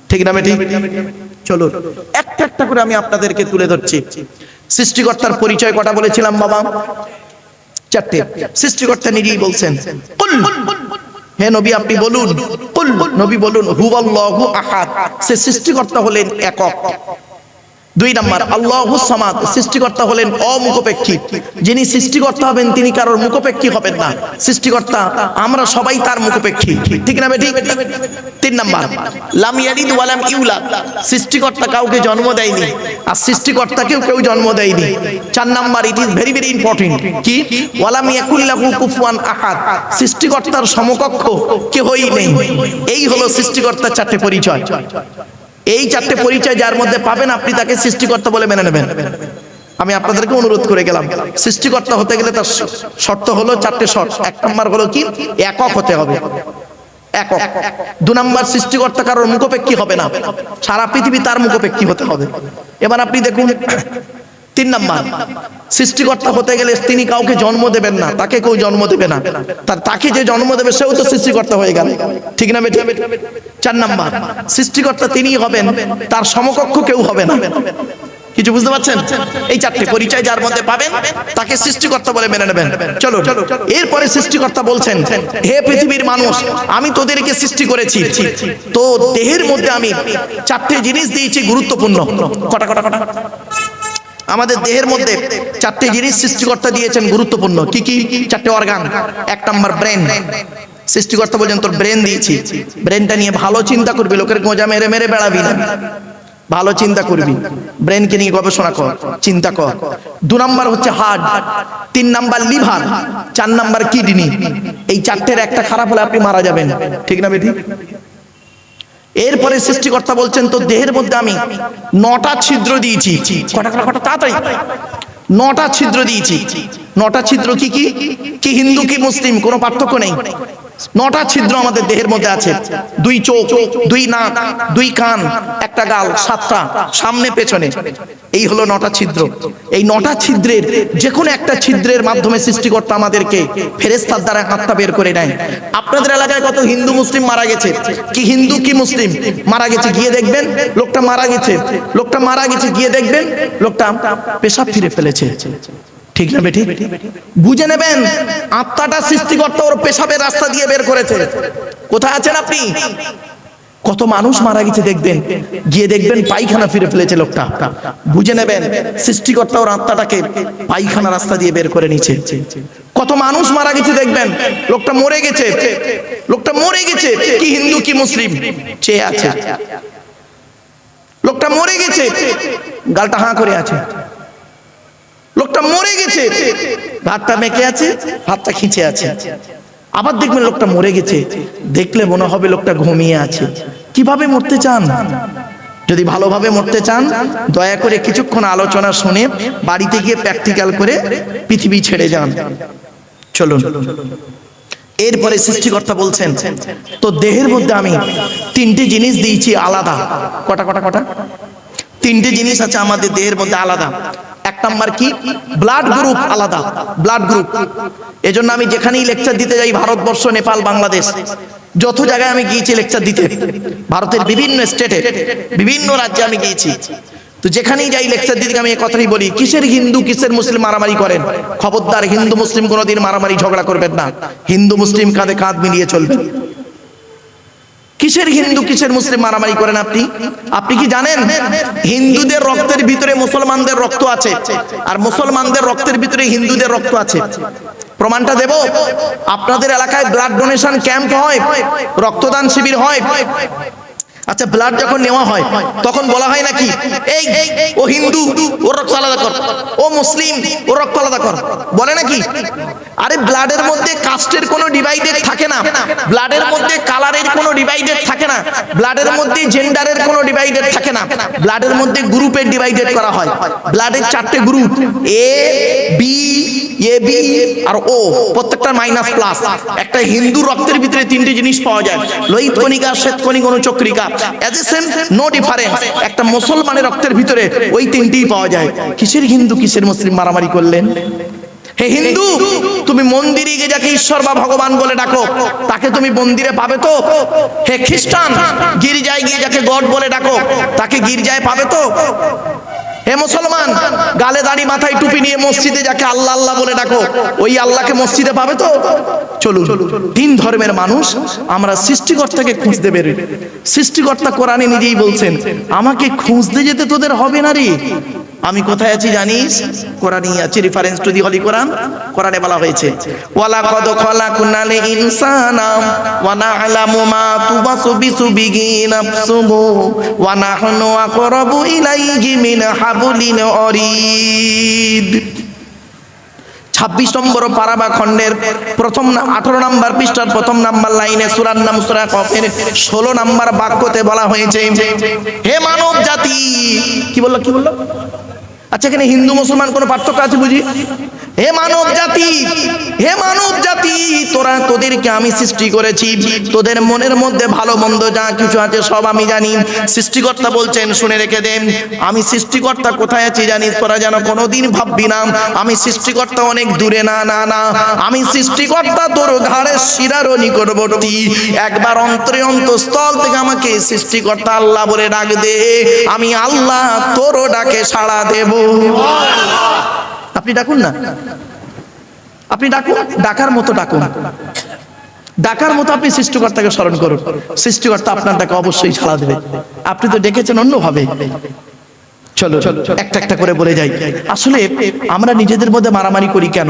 ঠিক না? ঠিক। চলো একটা একটা করে আমি আপনাদেরকে তুলে ধরছি। সৃষ্টিকর্তার পরিচয় কটা বলেছিলাম বাবা? 4টে। সৃষ্টিকর্তা নিজেই বলছেন, কুল, হে নবী আপনি বলুন, কুল, নবী বলুন, হুয়াল্লাহু আহাদ, সে সৃষ্টিকর্তা হলেন একক। 2 নাম্বার, আল্লাহুস সামাদ, সৃষ্টিকর্তা হলেন অমুখপেক্ষী। যিনি সৃষ্টিকর্তা হবেন তিনি কারোর মুখপেক্ষী হবেন না। সৃষ্টিকর্তা আমরা সবাই তার মুখপেক্ষী, ঠিক না বেঠিক? 3 নাম্বার, লাম ইয়ালিদ ওয়া লাম ইউলাদ, সৃষ্টিকর্তা কাউকে জন্ম দেয়নি আর সৃষ্টিকর্তাকেও কেউ জন্ম দেয়নি। 4 number, it is very very important, কি? ওয়া লাম ইয়াকুল লাহু কুফুয়ান আহাদ, সৃষ্টিকর্তার সমকক্ষ কেউই নেই। এই হলো সৃষ্টিকর্তার 4টে পরিচয়। এই 4টে পরিচয় যার মধ্যে পাবেন, আপনি তাকে সৃষ্টিকর্তা বলে মেনে নেবেন। আমি আপনাদেরকে অনুরোধ করে গেলাম, সৃষ্টিকর্তা হতে গেলে তার শর্ত হলো 4টে শর্ত। 1 নাম্বার হলো কি? একক হতে হবে। একক। 2 নাম্বার, সৃষ্টিকর্তা কারোর মুখোপেক্ষী হবে না, সারা পৃথিবী তার মুখোপেক্ষী হতে হবে। এবার আপনি দেখুন 3 নাম্বার, সৃষ্টিকর্তা হতে গেলে তিনি কাউকে জন্ম দেবেন না, তাকে কেউ জন্ম দেবে না, তাকে যে জন্ম দেবে সেও তো সৃষ্টিকর্তা হয়ে গেল, ঠিক না বেটি? 4 নাম্বার, সৃষ্টিকর্তা তিনিই হবেন, তার সমকক্ষ কেউ হবে না। কিছু বুঝতে পারছেন? এই 4টে পরিচয় যার মধ্যে পাবেন তাকে সৃষ্টিকর্তা বলে মেনে নেবেন। চলো, এরপরে সৃষ্টিকর্তা বলছেন, হে পৃথিবীর মানুষ, আমি তোদেরকে সৃষ্টি করেছি, তো দেহের মধ্যে আমি 4টে জিনিস দিয়েছি গুরুত্বপূর্ণ। কটা কটা কটা? আমাদের দেহের মধ্যে 4টে জিনিস সৃষ্টিকর্তা দিয়েছেন গুরুত্বপূর্ণ। কি কি? 4টে অর্গান। 1 নাম্বার ব্রেন, সৃষ্টিকর্তা বলছেন তোর ব্রেন দিয়েছি, ব্রেনটা নিয়ে ভালো চিন্তা করবি, লোকের গোঁজা মেরে মেরে বেড়াবি না, ভালো চিন্তা করবি, ব্রেনকে নিয়ে গবেষণা কর, চিন্তা কর। 2 নাম্বার হচ্ছে heart, 3 number liver, 4 number kidney. এই 4টের একটা খারাপ হলে আপনি মারা যাবেন, ঠিক না বেটি? এরপরে সৃষ্টিকর্তা বলছেন তোর দেহের মধ্যে আমি 9টা ছিদ্র দিয়েছি। কটা কটা কটা? তাড়াতাড়ি। 9টা ছিদ্র দিয়েছি। 9টা ছিদ্র কি কি? কি হিন্দু কি মুসলিম কোনো পার্থক্য নেই, 9টা ছিদ্র আমাদের দেহের মধ্যে আছে। 2 চোখ, 2 নাক, 2 কান, 1টা গাল, 7টা সামনে পেছনে, এই হলো 9টা ছিদ্র। এই 9টা ছিদ্রের যে কোনো একটা ছিদ্রের মাধ্যমে সৃষ্টিকর্তা আমাদেরকে ফেরেশতার দ্বারা আত্মা বের করে নেয়। আপনাদের এলাকায় কত হিন্দু মুসলিম মারা গেছে? কি হিন্দু কি মুসলিম মারা গেছে, গিয়ে দেখবেন লোকটা মারা গেছে, লোকটা মারা গেছে, গিয়ে দেখবেন লোকটা পেশাব ফিরে ফেলেছে, ঠিক না বেটি? বুঝে নেবেন আত্মাটা সৃষ্টিকর্তা ওর পেশাবের রাস্তা দিয়ে বের করেছে। কোথায় আছেন আপনি? কত মানুষ মারা গেছে দেখবেন, গিয়ে দেখবেন পায়খানা ফিরে ফেলেছে লোকটা, বুঝে নেবেন সৃষ্টিকর্তা ওর আত্মাটাকে পায়খানা রাস্তা দিয়ে বের করে নিয়েছে। কত মানুষ মারা গেছে দেখবেন, লোকটা মরে গেছে, লোকটা মরে গেছে, কি হিন্দু কি মুসলিম চেয়ে আছে, লোকটা মরে গেছে, গালটা হাঁ করে আছে, লোকটা মরে গেছে, হাতটা মেকে আছে, হাতটা খিঁচে আছে। আবার দেখবেন লোকটা মরে গেছে, দেখলে মনে হবে লোকটা ঘুমিয়ে আছে। কিভাবে মরতে চান? যদি ভালোভাবে মরতে চান দয়া করে কিছুক্ষণ আলোচনা শুনে বাড়িতে গিয়ে প্র্যাকটিক্যাল করে পৃথিবী ছেড়ে যান। চলুন, এরপরে সৃষ্টিকর্তা বলছেন তো দেহের মধ্যে আমি 3টে জিনিস দিয়েছি আলাদা। কটা কটা কটা? 3টে জিনিস আছে আমাদের দেহের মধ্যে আলাদা। 1 নাম্বার কি? ব্লাড গ্রুপ আলাদা, ব্লাড গ্রুপ। এজন্য আমি যেখানেই লেকচার দিতে যাই, ভারতবর্ষ, নেপাল, বাংলাদেশ, যত জায়গায় আমি গিয়েছি লেকচার দিতে, ভারতের বিভিন্ন স্টেটে বিভিন্ন রাজ্যে আমি গিয়েছি, তো যেখানেই যাই লেকচার দিতে আমি এই কথাই বলি, কিসের হিন্দু কিসের মুসলিম মারামারি করেন? খবরদার, হিন্দু মুসলিম কোনোদিন মারামারি ঝগড়া করবেন না, হিন্দু মুসলিম কাঁধে কাঁধ মিলিয়ে চলবেন। কিসের হিন্দু কিসের মুসলিম মারামারি করেন আপনি? আপনি কি জানেন হিন্দুদের রক্তের ভিতরে মুসলমানদের রক্ত আছে, আর মুসলমানদের রক্তের ভিতরে হিন্দুদের রক্ত আছে? প্রমাণটা দেব। আপনাদের এলাকায় ব্লাড ডোনেশন ক্যাম্প হয়, রক্তদান শিবির হয়। আচ্ছা, ব্লাড যখন নেওয়া হয় তখন বলা হয় নাকি এই ও হিন্দু ওর রক্ত আলাদা কর, ও মুসলিম ওর রক্ত আলাদা কর, বলে নাকি? আরে ব্লাডের মধ্যে কাস্টের কোনো ডিভাইডেড থাকে না, ব্লাডের মধ্যে কালারের কোনো ডিভাইডেড থাকে না, ব্লাডের মধ্যে জেন্ডারের কোনো ডিভাইডেড থাকে না, ব্লাডের মধ্যে গ্রুপের ডিভাইডেড করা হয়। ব্লাডের 4টে group, A B, A B আর ও, প্রত্যেকটা মাইনাস প্লাস। একটা হিন্দু রক্তের ভিতরে 3টে জিনিস পাওয়া যায়, লোহিত কণিকা, শ্বেত কণিকা, অনুচক্রিকা, as a same no difference. একটা মুসলমানের রক্তের ভিতরে ওই 3টেই পাওয়া যায়। কিসের হিন্দু কিসের মুসলিম মারামারি করলেন? হে হিন্দু, তুমি মন্দিরে গিয়ে যাকে ঈশ্বর বা ভগবান বলে ডাকো তাকে তুমি মন্দিরে পাবে তো? হে খ্রিস্টান, গির্জায় গিয়ে যাকে গড বলে ডাকো তাকে গির্জায় পাবে তো? হে মুসলমান, গালে দাড়ি মাথায় টুপি নিয়ে মসজিদে যাকে আল্লাহ আল্লাহ বলে ডাকো ওই আল্লাহকে মসজিদে পাবে তো? চলুন, 3 ধর্মের মানুষ আমরা সৃষ্টিকর্তাকে খুঁজতে বেরোই। সৃষ্টিকর্তা কোরআনে নিজেই বলছেন আমাকে খুঁজতে যেতে তোদের হবে না রে। আমি কোথায় আছি জানিস? কোরআনেই আছে, রেফারেন্স টু দি হলি কোরআন। কোরআনে বলা হয়েছে ওয়ালাকাদ খালাকনাল ইনসানা ওয়া না'লামু মা তুওয়াসবিসু বিহি নাফসুহু ওয়া নাহনু আকরাবু ইলাইহি মিন হাবলিন ওয়ারিদ। 26 নম্বর পারা বা খণ্ডের প্রথম 18 নম্বর পৃষ্ঠার প্রথম নম্বর লাইনে সূরার নাম সূরা কফের 16 নম্বর বাক্যতে বলা হয়েছে হে মানব জাতি। কি বললো? আচ্ছা, এখানে হিন্দু মুসলমান কোনো পার্থক্য আছে বুঝি? হে মানব জাতি, হে মানব জাতি, তোদেরকে আমি সৃষ্টি করেছি, তোদের মনের মধ্যে ভালো মন্দ যা কিছু আছে সব আমি জানি। সৃষ্টিকর্তা বলছেন শুনে রেখে দে, আমি সৃষ্টিকর্তা কোথায় আছি জানিস? তোরা যেন কোনোদিন ভাববি না আমি সৃষ্টিকর্তা অনেক দূরে, না না না, আমি সৃষ্টিকর্তা তোর ঘাড়ের শিরারও নিকটবর্তী। একবার অন্তরে অন্তঃস্থল থেকে আমাকে সৃষ্টিকর্তা আল্লাহ বলে ডাক দে, আমি আল্লাহ তোরও ডাকে সাড়া দেব। আপনি ডাকুন না, আপনি ডাকুন, ডাকার মতো ডাকুন, ডাকার মতো আপনি সৃষ্টিকর্তাকে স্মরণ করুন। সৃষ্টিকর্তা আপনার ডাকে অবশ্যই সাড়া দেবে। আপনি তো ডেকেছেন অন্যভাবে। চলো একটা একটা করে বলে যাই। আসলে আমরা নিজেদের মধ্যে মারামারি করি কেন?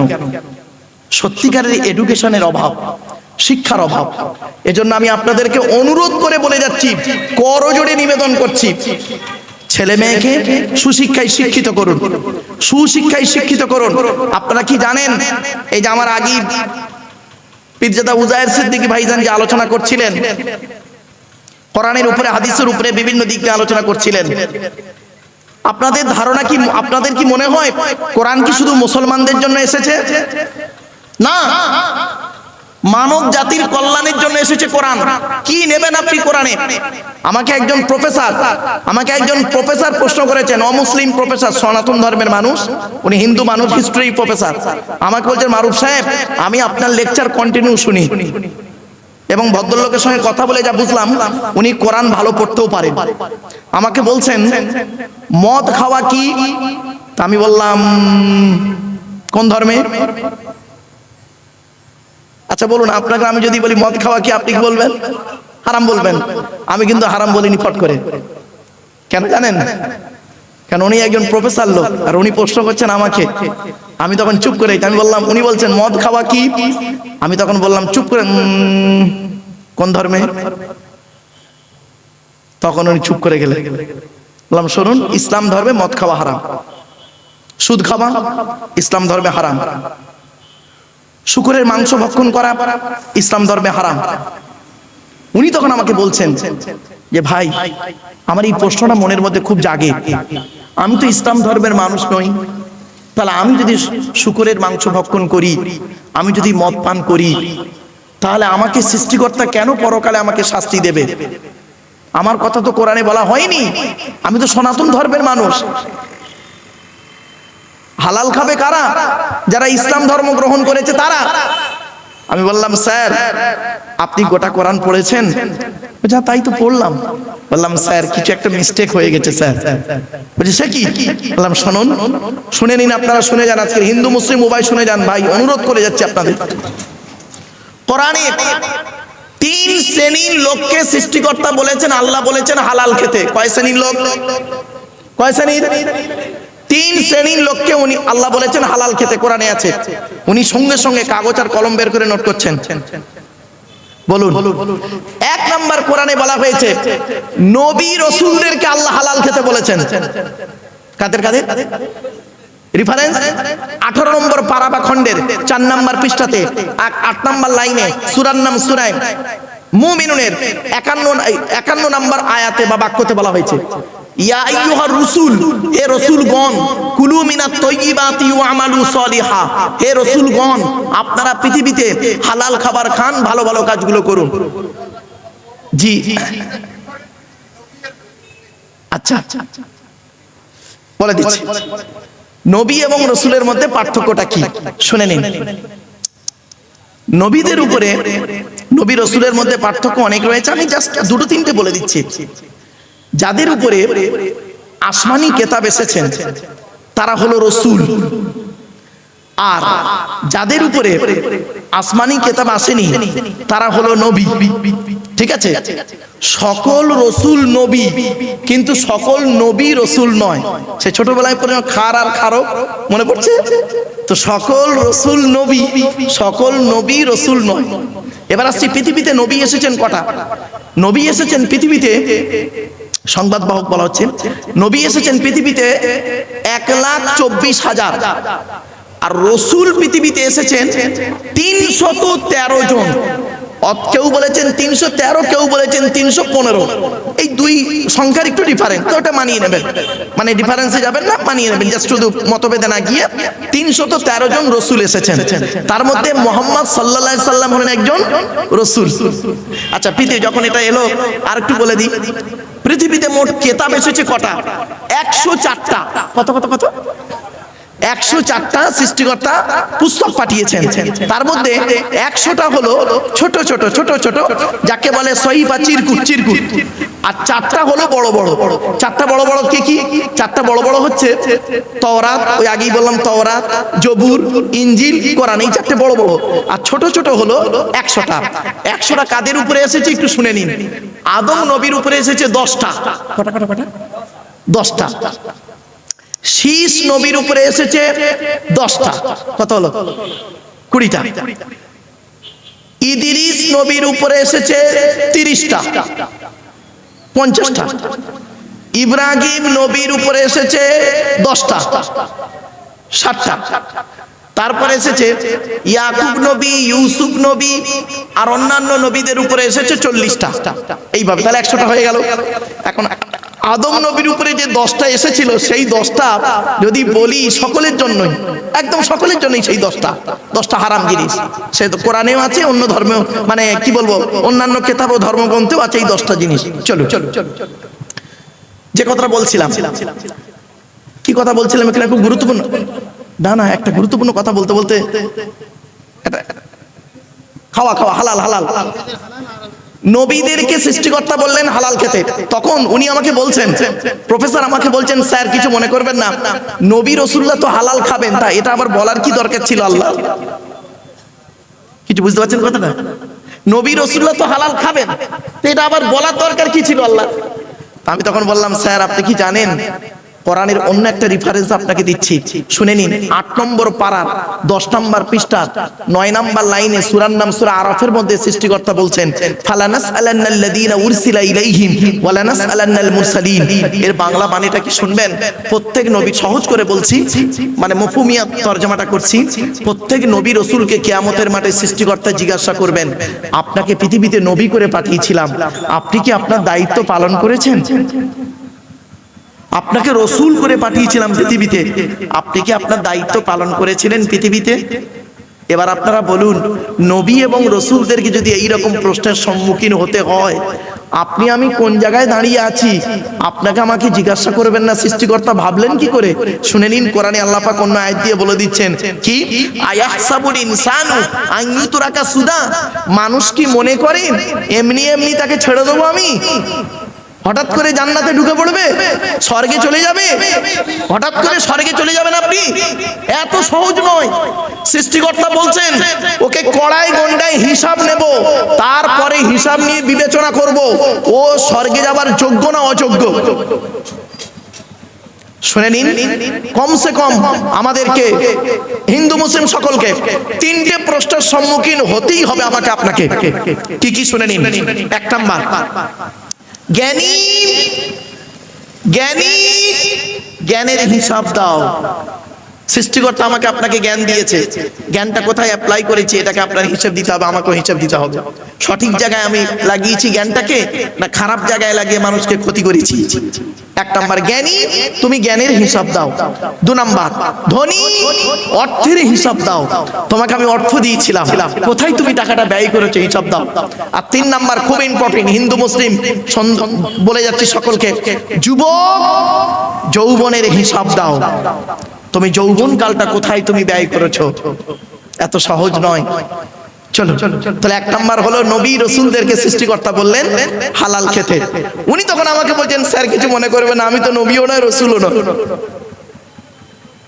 সত্যিকারের এডুকেশনের অভাব, শিক্ষার অভাব। এজন্য আমি আপনাদেরকে অনুরোধ করে বলে যাচ্ছি, করজোড়ে নিবেদন করছি, ছেলে মেয়েকে সুশিক্ষায় শিক্ষিত করুন, সুশিক্ষায় শিক্ষিত করুন। আপনারা কি জানেন, এই যে আমার আগে পীরজাদা উজায়ের সিদ্দিকী ভাইজান যে আলোচনা করছিলেন, কোরআনের উপরে, হাদিসের উপরে বিভিন্ন দিক নিয়ে আলোচনা করছিলেন। আপনাদের ধারণা কি, আপনাদের কি মনে হয় কোরআন কি শুধু মুসলমানদের জন্য এসেছে? না, মানব জাতির কল্যাণের জন্য এসেছে কোরআন। কি নেবেন আপনি কোরআনে? আমাকে একজন প্রফেসর প্রশ্ন করেছেন, অমুসলিম প্রফেসর, সনাতন ধর্মের মানুষ, উনি হিন্দু মানুষ, হিস্ট্রি প্রফেসর। আমাকে বলছেন, মারুফ সাহেব আমি আপনার লেকচার কন্টিনিউ শুনি এবং ভদ্রলোকের সঙ্গে কথা বলে যা বুঝলাম উনি কোরআন ভালো পড়তেও পারেন। আমাকে বলছেন মদ খাওয়া কি? তা আমি বললাম কোন ধর্মে? আচ্ছা বলুন, আপনাকে আমি যদি বলি মদ খাওয়া কি, আপনি কি বলবেন? হারাম বলবেন। আমি কিন্তু হারাম বলিনি ফট করে। কেন জানেন? কারণ উনি একজন প্রফেসর লোক আর উনি প্রশ্ন করছেন আমাকে। আমি তখন চুপ করে, আমি বললাম, উনি বলছেন মদ খাওয়া কি? আমি তখন বললাম চুপ করে, কোন ধর্মে? তখন উনি চুপ করে গেলেন। বললাম শুনুন, ইসলাম ধর্মে মদ খাওয়া হারাম, সুদ খাওয়া ইসলাম ধর্মে হারাম, শুকরের মাংস ভক্ষণ করা ইসলাম ধর্মে হারাম। উনি তখন আমাকে বলছেন যে ভাই, আমার এই প্রশ্নটা মনের মধ্যে খুব জাগে, আমি তো ইসলাম ধর্মের মানুষ নই, তাহলে আমি যদি শুকরের মাংস ভক্ষণ করি, আমি যদি মদ পান করি, তাহলে আমাকে সৃষ্টিকর্তা কেন পরকালে আমাকে শাস্তি দেবে? আমার কথা তো কোরআনে বলা হয়নি, আমি তো সনাতন ধর্মের মানুষ। হালাল খাবে কারা? যারা ইসলাম ধর্ম গ্রহণ করেছে তারা। আমি বললাম স্যার আপনি গোটা কোরআন পড়েছেন? যা তাই তো পড়লাম। বললাম স্যার কিছু একটা মিস্টেক হয়ে গেছে স্যার। বলছি সে কি? বললাম শুনুন, শুনে নিন, আপনারা শুনে যান, আজকে হিন্দু মুসলিম উভয় শুনে যান ভাই, অনুরোধ করে যাচ্ছি আপনাদের। কোরআনে 3 শ্রেণীর লোককে সৃষ্টিকর্তা বলেছেন, আল্লাহ বলেছেন হালাল খেতে। কয় শ্রেণীর লোক? কয় শ্রেণীর? 3 শ্রেণীর লোককে উনি আল্লাহ বলেছেন হালাল খেতে, কোরআনে আছে। উনি সঙ্গে সঙ্গে কাগজ আর কলম বের করে নোট করছেন। বলুন, 1 নাম্বার কোরআনে বলা হয়েছে নবী রাসূলদেরকে আল্লাহ হালাল খেতে বলেছেন। কাদের কাদের? রেফারেন্স 18 নম্বর পারা বা খণ্ডের 4 নম্বর পৃষ্ঠাতে 8 নম্বর লাইনে সূরার নাম সূরা মুমিনুনের 51 নম্বর আয়াতে বা বাক্যতে বলা হয়েছে, ইয়া আইয়ুহার রাসূল, হে রাসূলগণ, কুলু মিনাত তাইয়্যিবাতি ওয়া আমালু সলিহা, হে রাসূলগণ আপনারা পৃথিবীতে হালাল খাবার খান, ভালো ভালো কাজগুলো করুন। জি আচ্ছা বলে দিচ্ছি, নবী এবং রাসূলের মধ্যে পার্থক্যটা কি শুনে নিন। নবীদের উপরে, নবী রাসূলের মধ্যে পার্থক্য অনেক রয়েছে, আমি জাস্ট 2-3টে বলে দিচ্ছি। যাদের উপরে আসমানি কিতাব এসেছেন তারা হলো রাসূল, আর যাদের উপরে আসমানি কিতাব আসেনি তারা হলো নবী। ঠিক আছে? সকল রাসূল নবী, কিন্তু সকল নবী রাসূল নয়। সে ছোটবেলায় পড়ে খার আর খারক মনে পড়ছে তো? সকল রাসূল নবী, সকল নবী রাসূল নয়। এবার আসছি পৃথিবীতে নবী এসেছেন কটা? নবী এসেছেন পৃথিবীতে, সংবাদ বাহক বলা হচ্ছে, নবী এসেছেন পৃথিবীতে 1,24,000, আর রাসূল পৃথিবীতে এসেছেন 313 জন। কেউ বলেছেন 313, কেউ বলেছেন 315। এই দুই সংখ্যার একটু ডিফারেন্স, তো ওটা মানিয়ে নেবেন, মানে ডিফারেন্সে যাবেন না, মানিয়ে নেবেন, জাস্ট শুধু মতভেদে না গিয়ে। 313 জন রসুল এসেছেন, তার মধ্যে মোহাম্মদ সাল্লাল্লাহু আলাইহি সাল্লাম হলেন একজন রসুল। আচ্ছা, পৃথিবী যখন এটা এলো, আর একটু বলে দিই, পৃথিবীতে মোট কেতাব এসেছে কটা? 104টা। কত কত কত? 104টা সৃষ্টিকর্তা পুস্তক পাঠিয়েছেন। তার মধ্যে 100টা হলো ছোট ছোট ছোট ছোট, যাকে বলে সহিফা, চিরকুট চিরকুট। আর 4টা হলো বড় বড়। 4টা বড় বড় কি কি? 4টা বড় বড় হচ্ছে তাওরাত, ওই আগেই বললাম তাওরাত, জবুর, ইনজিল, কোরআন, এই 4টে বড় বড়। আর ছোট ছোট হলো 100টা। 100টা কাদের উপরে এসেছে একটু শুনে নিন। আদম নবীর উপরে এসেছে 10টা। কটা কটা কটা? 10টা। শীষ নবীর উপরে এসেছে 10টা। কত হলো? 20টা। ইদ্রিস নবীর উপরে এসেছে 30টা, 50টা। ইব্রাহিম নবীর উপরে এসেছে 10টা, 60টা। তারপরে এসেছে ইয়াকুব নবী, ইউসুফ নবী আর অন্যান্য নবীদের উপরে এসেছে 40টা। এইভাবে তাহলে 100টা হয়ে গেল। এখন আদম নবীর উপরে যে 10টা এসেছিল, সেই 10টা যদি বলি সকলের জন্যই, একদম সকলের জন্যই সেই 10টা হারাম জিনিস। সে তো কোরআনেও আছে, অন্য ধর্মেও, মানে কি বলবো, অন্যান্য কেতাব ও ধর্মগ্রন্থেও আছে এই 10টা জিনিস। চলো চলো, যে কথাটা বলছিলাম, কি কথা বলছিলাম এখানে? খুব গুরুত্বপূর্ণ, না না, একটা গুরুত্বপূর্ণ কথা বলতে বলতে, খাওয়া খাওয়া হালাল হালাল। নবীদেরকে সৃষ্টিকর্তা বললেন হালাল খেতে। তখন উনি আমাকে বলছেন, প্রফেসর আমাকে বলছেন, স্যার কিছু মনে করবেন না, নবী রাসূলুল্লাহ তো হালাল খাবেন, তা এটা আবার বলার কি দরকার ছিল আল্লাহ? কিছু বুঝতে পারছেন কথাটা? নবী রাসূলুল্লাহ তো হালাল খাবেন, তো এটা আবার বলার দরকার কি ছিল আল্লাহ? আমি তখন বললাম, স্যার আপনি কি জানেন, কোরআনের অন্য একটা রেফারেন্স আপনাকে দিচ্ছি, শুনে নিন। 8 নম্বর পারার 10 নম্বর পৃষ্ঠা 9 নম্বর লাইনে সূরার নাম সূরা আরাফের মধ্যে সৃষ্টিকর্তা বলছেন, ফালানাসআলান্নাল্লাযীনা উরসিলা ইলাইহিম ওয়ালানাসআলান্নাল মুরসালিন। এর বাংলা বাণীটা কি শুনবেন? প্রত্যেক নবী, সহজ করে বলছি, মানে মফহুমিয়া তরজমাটা করছি, প্রত্যেক নবী রাসূলকে কিয়ামতের মাঠে সৃষ্টিকর্তা জিজ্ঞাসা করবেন, আপনাকে পৃথিবীতে নবী করে পাঠিয়েছিলাম, আপনি কি আপনার দায়িত্ব পালন করেছেন? আপনাকে রসুল করে পাঠিয়েছিলাম পৃথিবীতে, আপনি কি আপনার দায়িত্ব পালন করেছিলেন পৃথিবীতে? এবার আপনারা বলুন, নবী এবং রসুলদেরকে যদি এই রকম প্রশ্নের সম্মুখীন হতে হয়, আপনি আমি কোন জায়গায় দাঁড়িয়ে আছি? আপনাকে আমাকে জিজ্ঞাসা করবেন না সৃষ্টিকর্তা? ভাবলেন কি করে? শুনে নিন, কোরআনে আল্লাহ পাক অন্য আয়াত দিয়ে বলে দিচ্ছেন কি, আয়াহসাবুল ইনসানু আন ইউতরাকা সুদা। মানুষ কি মনে করেন এমনি এমনি তাকে ছেড়ে দেবো আমি? হঠাৎ করে জান্নাতে ঢুকে পড়বে, স্বর্গে চলে যাবে? হঠাৎ করে স্বর্গে চলে যাবেন আপনি? এত সহজ নয়। সৃষ্টিকর্তা বলছেন, ওকে কড়াই গন্ডায় হিসাব নেব, তারপরে হিসাব নিয়ে বিবেচনা করব ও স্বর্গে যাবার যোগ্য না অযোগ্য। শুনে নিন, কমসে কম আমাদেরকে, হিন্দু মুসলিম সকলকে 3টে প্রশ্নের সম্মুখীন হতেই হবে আমাকে আপনাকে। কি কি? শুনে নিন। 1 নাম্বার, জ্ঞানী জ্ঞানী জ্ঞানের হিসাব দাও। সৃষ্টিকর্তা আমাকে আপনাকে জ্ঞান দিয়েছে, জ্ঞানটা কোথায় অ্যাপ্লাই করেছি এটাকে আপনার হিসাব দিতে হবে, আমাকেও হিসাব দিতে হবে। সঠিক জায়গায় আমি লাগিয়েছি জ্ঞানটাকে, না খারাপ জায়গায় লাগিয়ে মানুষকে ক্ষতি করেছি? 1 নাম্বার জ্ঞানী, তুমি জ্ঞানের হিসাব দাও। 2 নাম্বার ধনী, অর্থের হিসাব দাও। তোমাকে আমি অর্থ দিয়েছিলাম, কোথায় তুমি টাকাটা ব্যয় করেছো হিসাব দাও। আর 3 নাম্বার খুব ইম্পর্টেন্ট, হিন্দু মুসলিম বলে যাচ্ছি সকলকে, যুবক যৌবনের হিসাব দাও। তুমি যৌবন কালটা কোথায় তুমি ব্যয় করেছো? এত সহজ নয়। চলো, তাহলে 1 নাম্বার হলো নবী রাসূলদেরকে সৃষ্টিকর্তা বললেন হালাল খেতে। উনি তখন আমাকে বলছেন, স্যার কিছু মনে করবেন না, আমি তো নবীও নয় রসুলও নয়।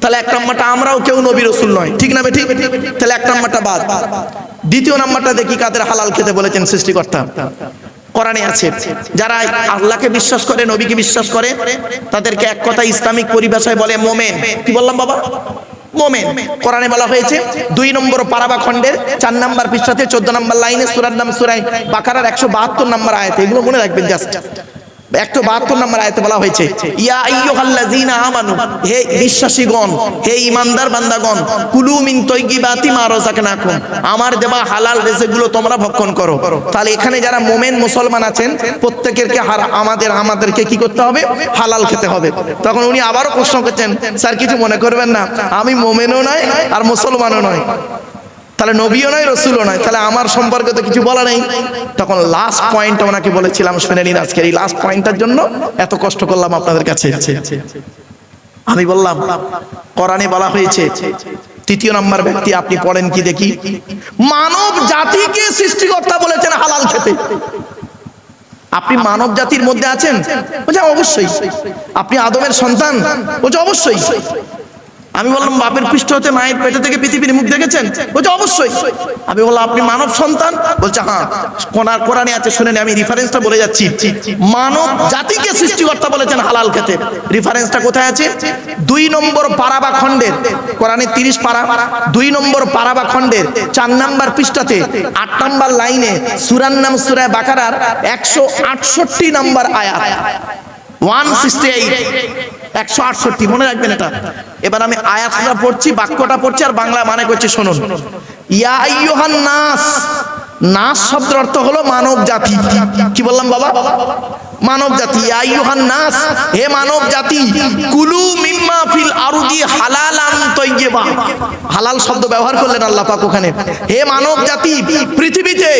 তাহলে 1 নাম্বারটা, আমরাও কেউ নবী রসুল নয়, ঠিক না? ঠিক। তাহলে 1 নাম্বারটা বাদ। 2য় নাম্বারটা দেখি কাদের হালাল খেতে বলেছেন সৃষ্টিকর্তা। কোরআনে আছে, যারা আল্লাহকে বিশ্বাস করে, নবীকে বিশ্বাস করে, তাদেরকে এক কথা ইসলামিক পরিভাষায় বলে মোমেন। কি বললাম বাবা? মোমেন। কোরআনে বলা হয়েছে 2 নম্বর পারাবা খণ্ডের 4 নম্বর পৃষ্ঠাতে 14 নম্বর লাইনে, সূরার নাম সূরা বাকারার 172 নম্বর আয়াতে। এগুলো মনে রাখবেন জাস্ট। 172 নম্বর আয়াতে বলা হয়েছে, ইয়া আইয়ুহাল্লাযীনা আমানু, হে বিশ্বাসীগণ, হে ঈমানদার বান্দাগণ, কুলু মিন তাইয়্যিবাতি মা রাযাকনাকুম, আমার দেওয়া হালাল রিজিকগুলো তোমরা ভক্ষণ করো। তাহলে এখানে যারা মুমিন মুসলমান আছেন প্রত্যেকেরকে আমাদেরকে কি করতে হবে? হালাল খেতে হবে। তখন উনি আবারও প্রশ্ন করছেন, স্যার কিছু মনে করবেন না, আমি মুমিনও নয় আর মুসলমানও নয়, তাহলে নবীও নয় রসুলও নয়, তাহলে আমার সম্পর্কে তো কিছু বলা নেই। তখন লাস্ট পয়েন্ট ওনাকে বলেছিলাম, শুনে নিন আজকের এই লাস্ট পয়েন্টটার জন্য এত কষ্ট করলাম আপনাদের কাছে। আমি বললাম কোরআনে বলা হয়েছে, তৃতীয় নম্বর ব্যক্তি আপনি পড়েন কি দেখি, মানব জাতিকে সৃষ্টিকর্তা বলেছেন হালাল খেতে। আপনি মানব জাতির মধ্যে আছেন? বলছে অবশ্যই। আপনি আদমের সন্তান? বলছে অবশ্যই। আমি বললাম বাপের পৃষ্ঠ হতে মায়ের পেটে থেকে পৃথিবীর মুখ দেখেছেন? বলছে অবশ্যই। আমি বললাম আপনি মানব সন্তান? বলছে হ্যাঁ। কোরআনে আছে, শুনেন আমি রেফারেন্সটা বলে যাচ্ছি। মানব জাতিকে সৃষ্টিকর্তা বলেছেন হালাল খেতে। রেফারেন্সটা কোথায় আছে? 2 নম্বর পারা বা খণ্ডের, কোরআনে 30 পারা, 2 নম্বর পারা বা খণ্ডের 4 নম্বর পৃষ্ঠাতে 8 নম্বর লাইনে সূরার নাম সূরা বাকারার 168 নম্বর আয়াত, 168, 168, মনে রাখবেন এটা। এবার আমি আয়াতটা পড়ছি, বাক্যটা পড়ছি আর বাংলা মানে করছি, শুনুন। ইয়া আইয়ুহান নাস, নাস শব্দের অর্থ হলো মানব জাতি। কি বললাম বাবা? মানব জাতি। ইয়া আইয়ুহান নাস, হে মানব জাতি, কুলু মিম্মা ফিল আরদি হালালান তাইয়্যিবা। হালাল শব্দ ব্যবহার করলেন আল্লাহ পাক ওখানে। হে মানব জাতি, পৃথিবীতে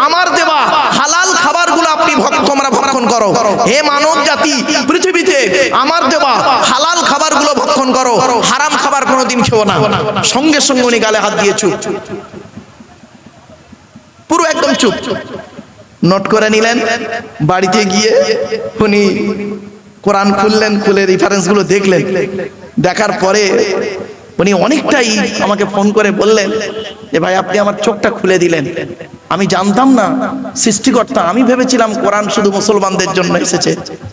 আমার দেওয়া হালাল খাবারগুলো আপনি তোমরা ভক্ষণ করো। হে মানব জাতি, পৃথিবীতে আমার দেওয়া হালাল খাবারগুলো ভক্ষণ করো, হারাম খাবার কোনোদিন খেও না। সঙ্গে সঙ্গে উনি গালে হাত দিয়ে চুপ, পুরো একদম চুপ। নোট করে নিলেন। বাড়িতে গিয়ে উনি কোরআন খুললেন, খুলে রেফারেন্সগুলো দেখলেন। দেখার পরে উনি অনেকটাই আমাকে ফোন করে বললেন যে ভাই আপনি আমার চোখটা খুলে দিলেন, আমি জানতাম না সৃষ্টিকর্তা, আমি ভেবেছিলাম কোরআন শুধু মুসলমানদের জন্য এসেছে,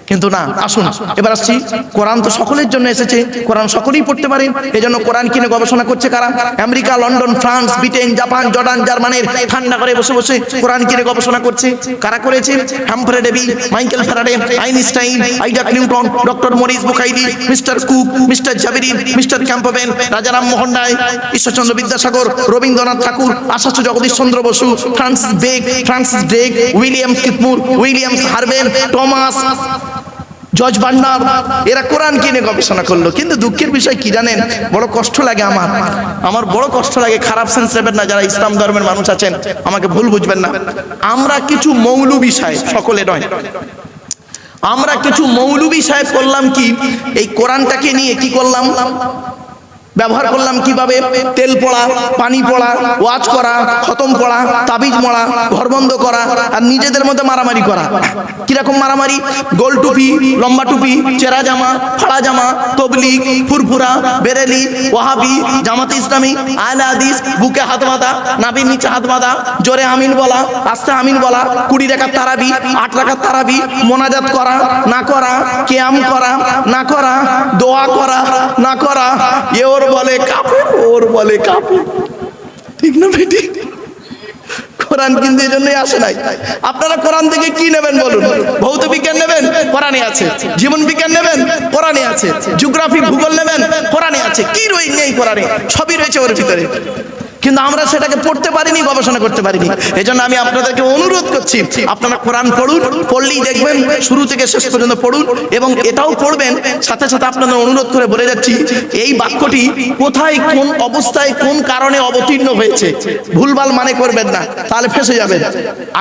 কিন্তু না। আসুন এবার আসছি, কোরআন তো সকলের জন্য এসেছে, কোরআন সকলেই পড়তে পারেন। এজন্য কোরআন কিনে গবেষণা করছে কারা? America, London, France, Britain, Japan, Jordan, জার্মানির ঠান্ডা করে বসে বসে কোরআন কিনে গবেষণা করছে। কারা করেছে? Humphry Davy, Michael Faraday, Einstein, Isaac Newton, doctor Maurice Bucaille, mister Cook, mister জাবেরি, mister Campbell, Rajaram Mohan Roy, Ishwarchandra Vidyasagar, Rabindranath Thakur, Acharya Jagadish Chandra Bose, Francis Drake, William কিপমুর, উইলিয়ামস হার্ভেল, টমাস, জর্জ বার্নার, এরা কোরআন কিনে গবেষণা করলো। কিন্তু দুঃখের বিষয় কি জানেন? বড় কষ্ট লাগে আমার বড় কষ্ট লাগে। খারাপ সেন্স নেবেন না, যারা ইসলাম ধর্মের মানুষ আছেন আমাকে ভুল বুঝবেন না। আমরা কিছু মৌলবী সাহেব, সকলে নয়, আমরা কিছু মৌলবী সাহেব করলাম কি, এই কোরআনটাকে নিয়ে কি করলাম, ব্যবহার করলাম কিভাবে? তেল পড়া, পানি পড়া, ওয়াজ করা, খতম পড়া, তাবিজ মরা, ঘর বন্ধ করা, আর নিজেদের মধ্যে মারামারি করা। কিরকম মারামারি? গোল টুপি, লম্বা টুপি, চেরা জামা, ফাড়া জামা, তবলিগ, ফুরফুরা, বেরেলি, ওয়াহাবি, জামাতে ইসলামী, আহলে হাদিস, বুকে হাত বাঁধা, নাভির নিচে হাত বাঁধা, জোরে আমিন বলা, আস্তে আমিন বলা, 20 রাকাত তারাবি, 8 রাকাত তারাবি, মোনাজাত করা না করা, কিয়াম করা না করা, দোয়া করা না করা, ওর বলে কাফের, ওর বলে কাফের। ঠিক না বেটি? কোরআন কিন্তু এই জন্যই আসে নাই। আপনারা কোরআন থেকে কি নেবেন বলুন? ভৌত বিজ্ঞান নেবেন? কোরআনে আছে। জীবন বিজ্ঞান নেবেন? কোরআনে আছে। জিওগ্রাফি, ভূগোল নেবেন? কোরআনে আছে। কি নেই কোরআনে? সবই রয়েছে ওর ভিতরে, কিন্তু আমরা সেটাকে পড়তে পারিনি, গবেষণা করতে পারিনি। এজন্য আমি আপনাদেরকে অনুরোধ করছি, আপনারা কোরআন পড়ুন, পড়লেই দেখবেন শুরু থেকে শেষ পর্যন্ত পড়ুন, এবং এটাও পড়বেন। সাথে সাথে আপনাদের অনুরোধ করে বলে যাচ্ছি, এই বাক্যটি কোথায়, কোন অবস্থায়, কোন কারণে অবতীর্ণ হয়েছে ভুলভাল মানে করবেন না, তাহলে ফেঁসে যাবেন।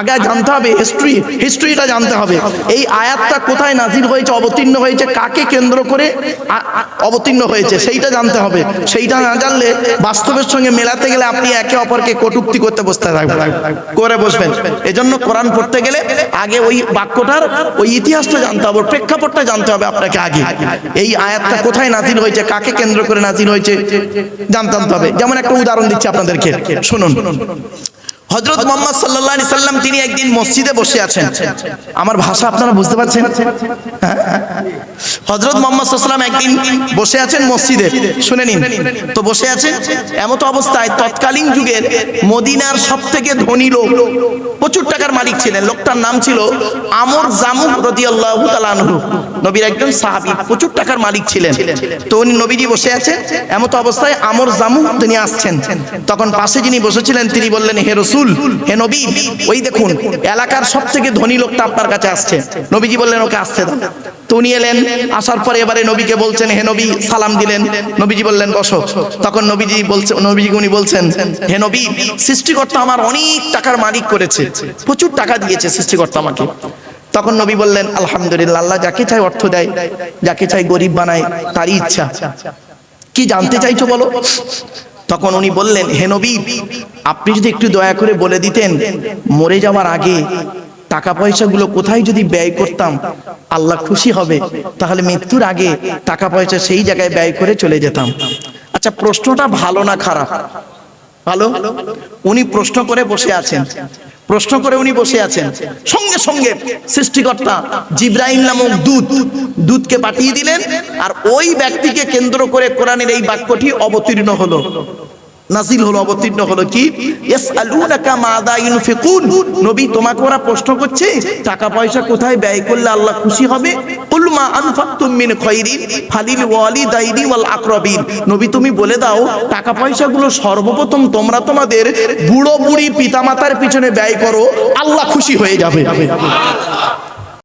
আগে জানতে হবে হিস্ট্রিটা জানতে হবে। এই আয়াতটা কোথায় নাজিল হয়েছে, অবতীর্ণ হয়েছে, কাকে কেন্দ্র করে অবতীর্ণ হয়েছে, সেইটা জানতে হবে। সেইটা না জানলে বাস্তবের সঙ্গে মেলাতে গেলে আপনি একে অপরকে কটূক্তি করতে বসবেন। এজন্য কোরআন পড়তে গেলে আগে ওই বাক্যটার ওই ইতিহাসটা জানতে হবে, প্রেক্ষাপটটা জানতে হবে আপনাকে আগে। এই আয়াতটা কোথায় নাজিল হয়েছে, কাকে কেন্দ্র করে নাজিল হয়েছে জানতে হবে। যেমন একটা উদাহরণ দিচ্ছি আপনাদেরকে, শুনুন। হযরত মুহাম্মদ সাল্লাল্লাহু আলাইহি সাল্লাম তিনি একদিন মসজিদে বসে আছেন। আমার ভাষা আপনারা বুঝতে পারছেন? হযরত মুহাম্মদ সাল্লাল্লাহু আলাইহি সাল্লাম একদিন বসে আছেন মসজিদে, শুনে নিন। তো বসে আছেন, এমত অবস্থায় তৎকালীন যুগের মদিনার সবথেকে ধনী লোক, প্রচুর টাকার মালিক ছিলেন, লোকটার নাম ছিল আমর জামুহ রাদিয়াল্লাহু তাআলা আনহু, নবীর একজন সাহাবী, প্রচুর টাকার মালিক ছিলেন। তো উনি নবীজি বসে আছেন, এমত অবস্থায় আমর জামুহ তিনি আসছেন। তখন পাশে যিনি বসেছিলেন তিনি বললেন, হে রাসূল, হে নবী, ওই দেখুন এলাকার সবথেকে ধনী লোকটা আপনার কাছে আসছে। নবীজি বললেন, ওকে আসতে দাও। তো উনি এলেন, আসার পরে এবারে নবীকে বলছেন, হে নবী, সালাম দিলেন। নবীজি বললেন, বসো। তখন নবীজিকে উনি বলছেন, হে নবী, সৃষ্টিকর্তা আমার অনেক টাকার মালিক করেছে, প্রচুর টাকা দিয়েছে সৃষ্টিকর্তা আমাকে। তখন নবী বললেন, আলহামদুলিল্লাহ, আল্লাহ যাকে চায় অর্থ দেয়, যাকে চায় গরিব বানায়, তারই ইচ্ছা। কি জানতে চাইছো বলো? তখন উনি বললেন, হে নবী, আপনি যদি একটু দয়া করে বলে দিতেন, মরে যাওয়ার আগে টাকা পয়সাগুলো কোথায় যদি ব্যয় করতাম আল্লাহ খুশি হবে, তাহলে মৃত্যুর আগে টাকা পয়সা সেই জায়গায় ব্যয় করে চলে যেতাম। আচ্ছা, প্রশ্নটা ভালো না খারাপ? ভালো। উনি প্রশ্ন করে বসে আছেন, প্রশ্ন করে উনি বসে আছেন, সঙ্গে সঙ্গে সৃষ্টিকর্তা জিবরাইল নামক দূতকে পাঠিয়ে দিলেন, আর ওই ব্যক্তিকে কেন্দ্র করে কোরআনের এই বাক্যটি অবতীর্ণ হলো, নাজিল হলো, অবতীর্ণ হলো। কি? ইয়াসআলুনাকা মাযা ইউনফিকুন, নবী তোমাকে ওরা প্রশ্ন করছে টাকা পয়সা কোথায় ব্যয় করলে আল্লাহ খুশি হবে। কুল মা আনফাকতুম মিন খায়রিন ফালিল ওয়ালিদাইনি ওয়াল আকরাবিন, নবী তুমি বলে দাও টাকা পয়সাগুলো সর্বপ্রথম তোমরা তোমাদের বুড়ো বুড়ি পিতামাতার পিছনে ব্যয় করো, আল্লাহ খুশি হয়ে যাবে।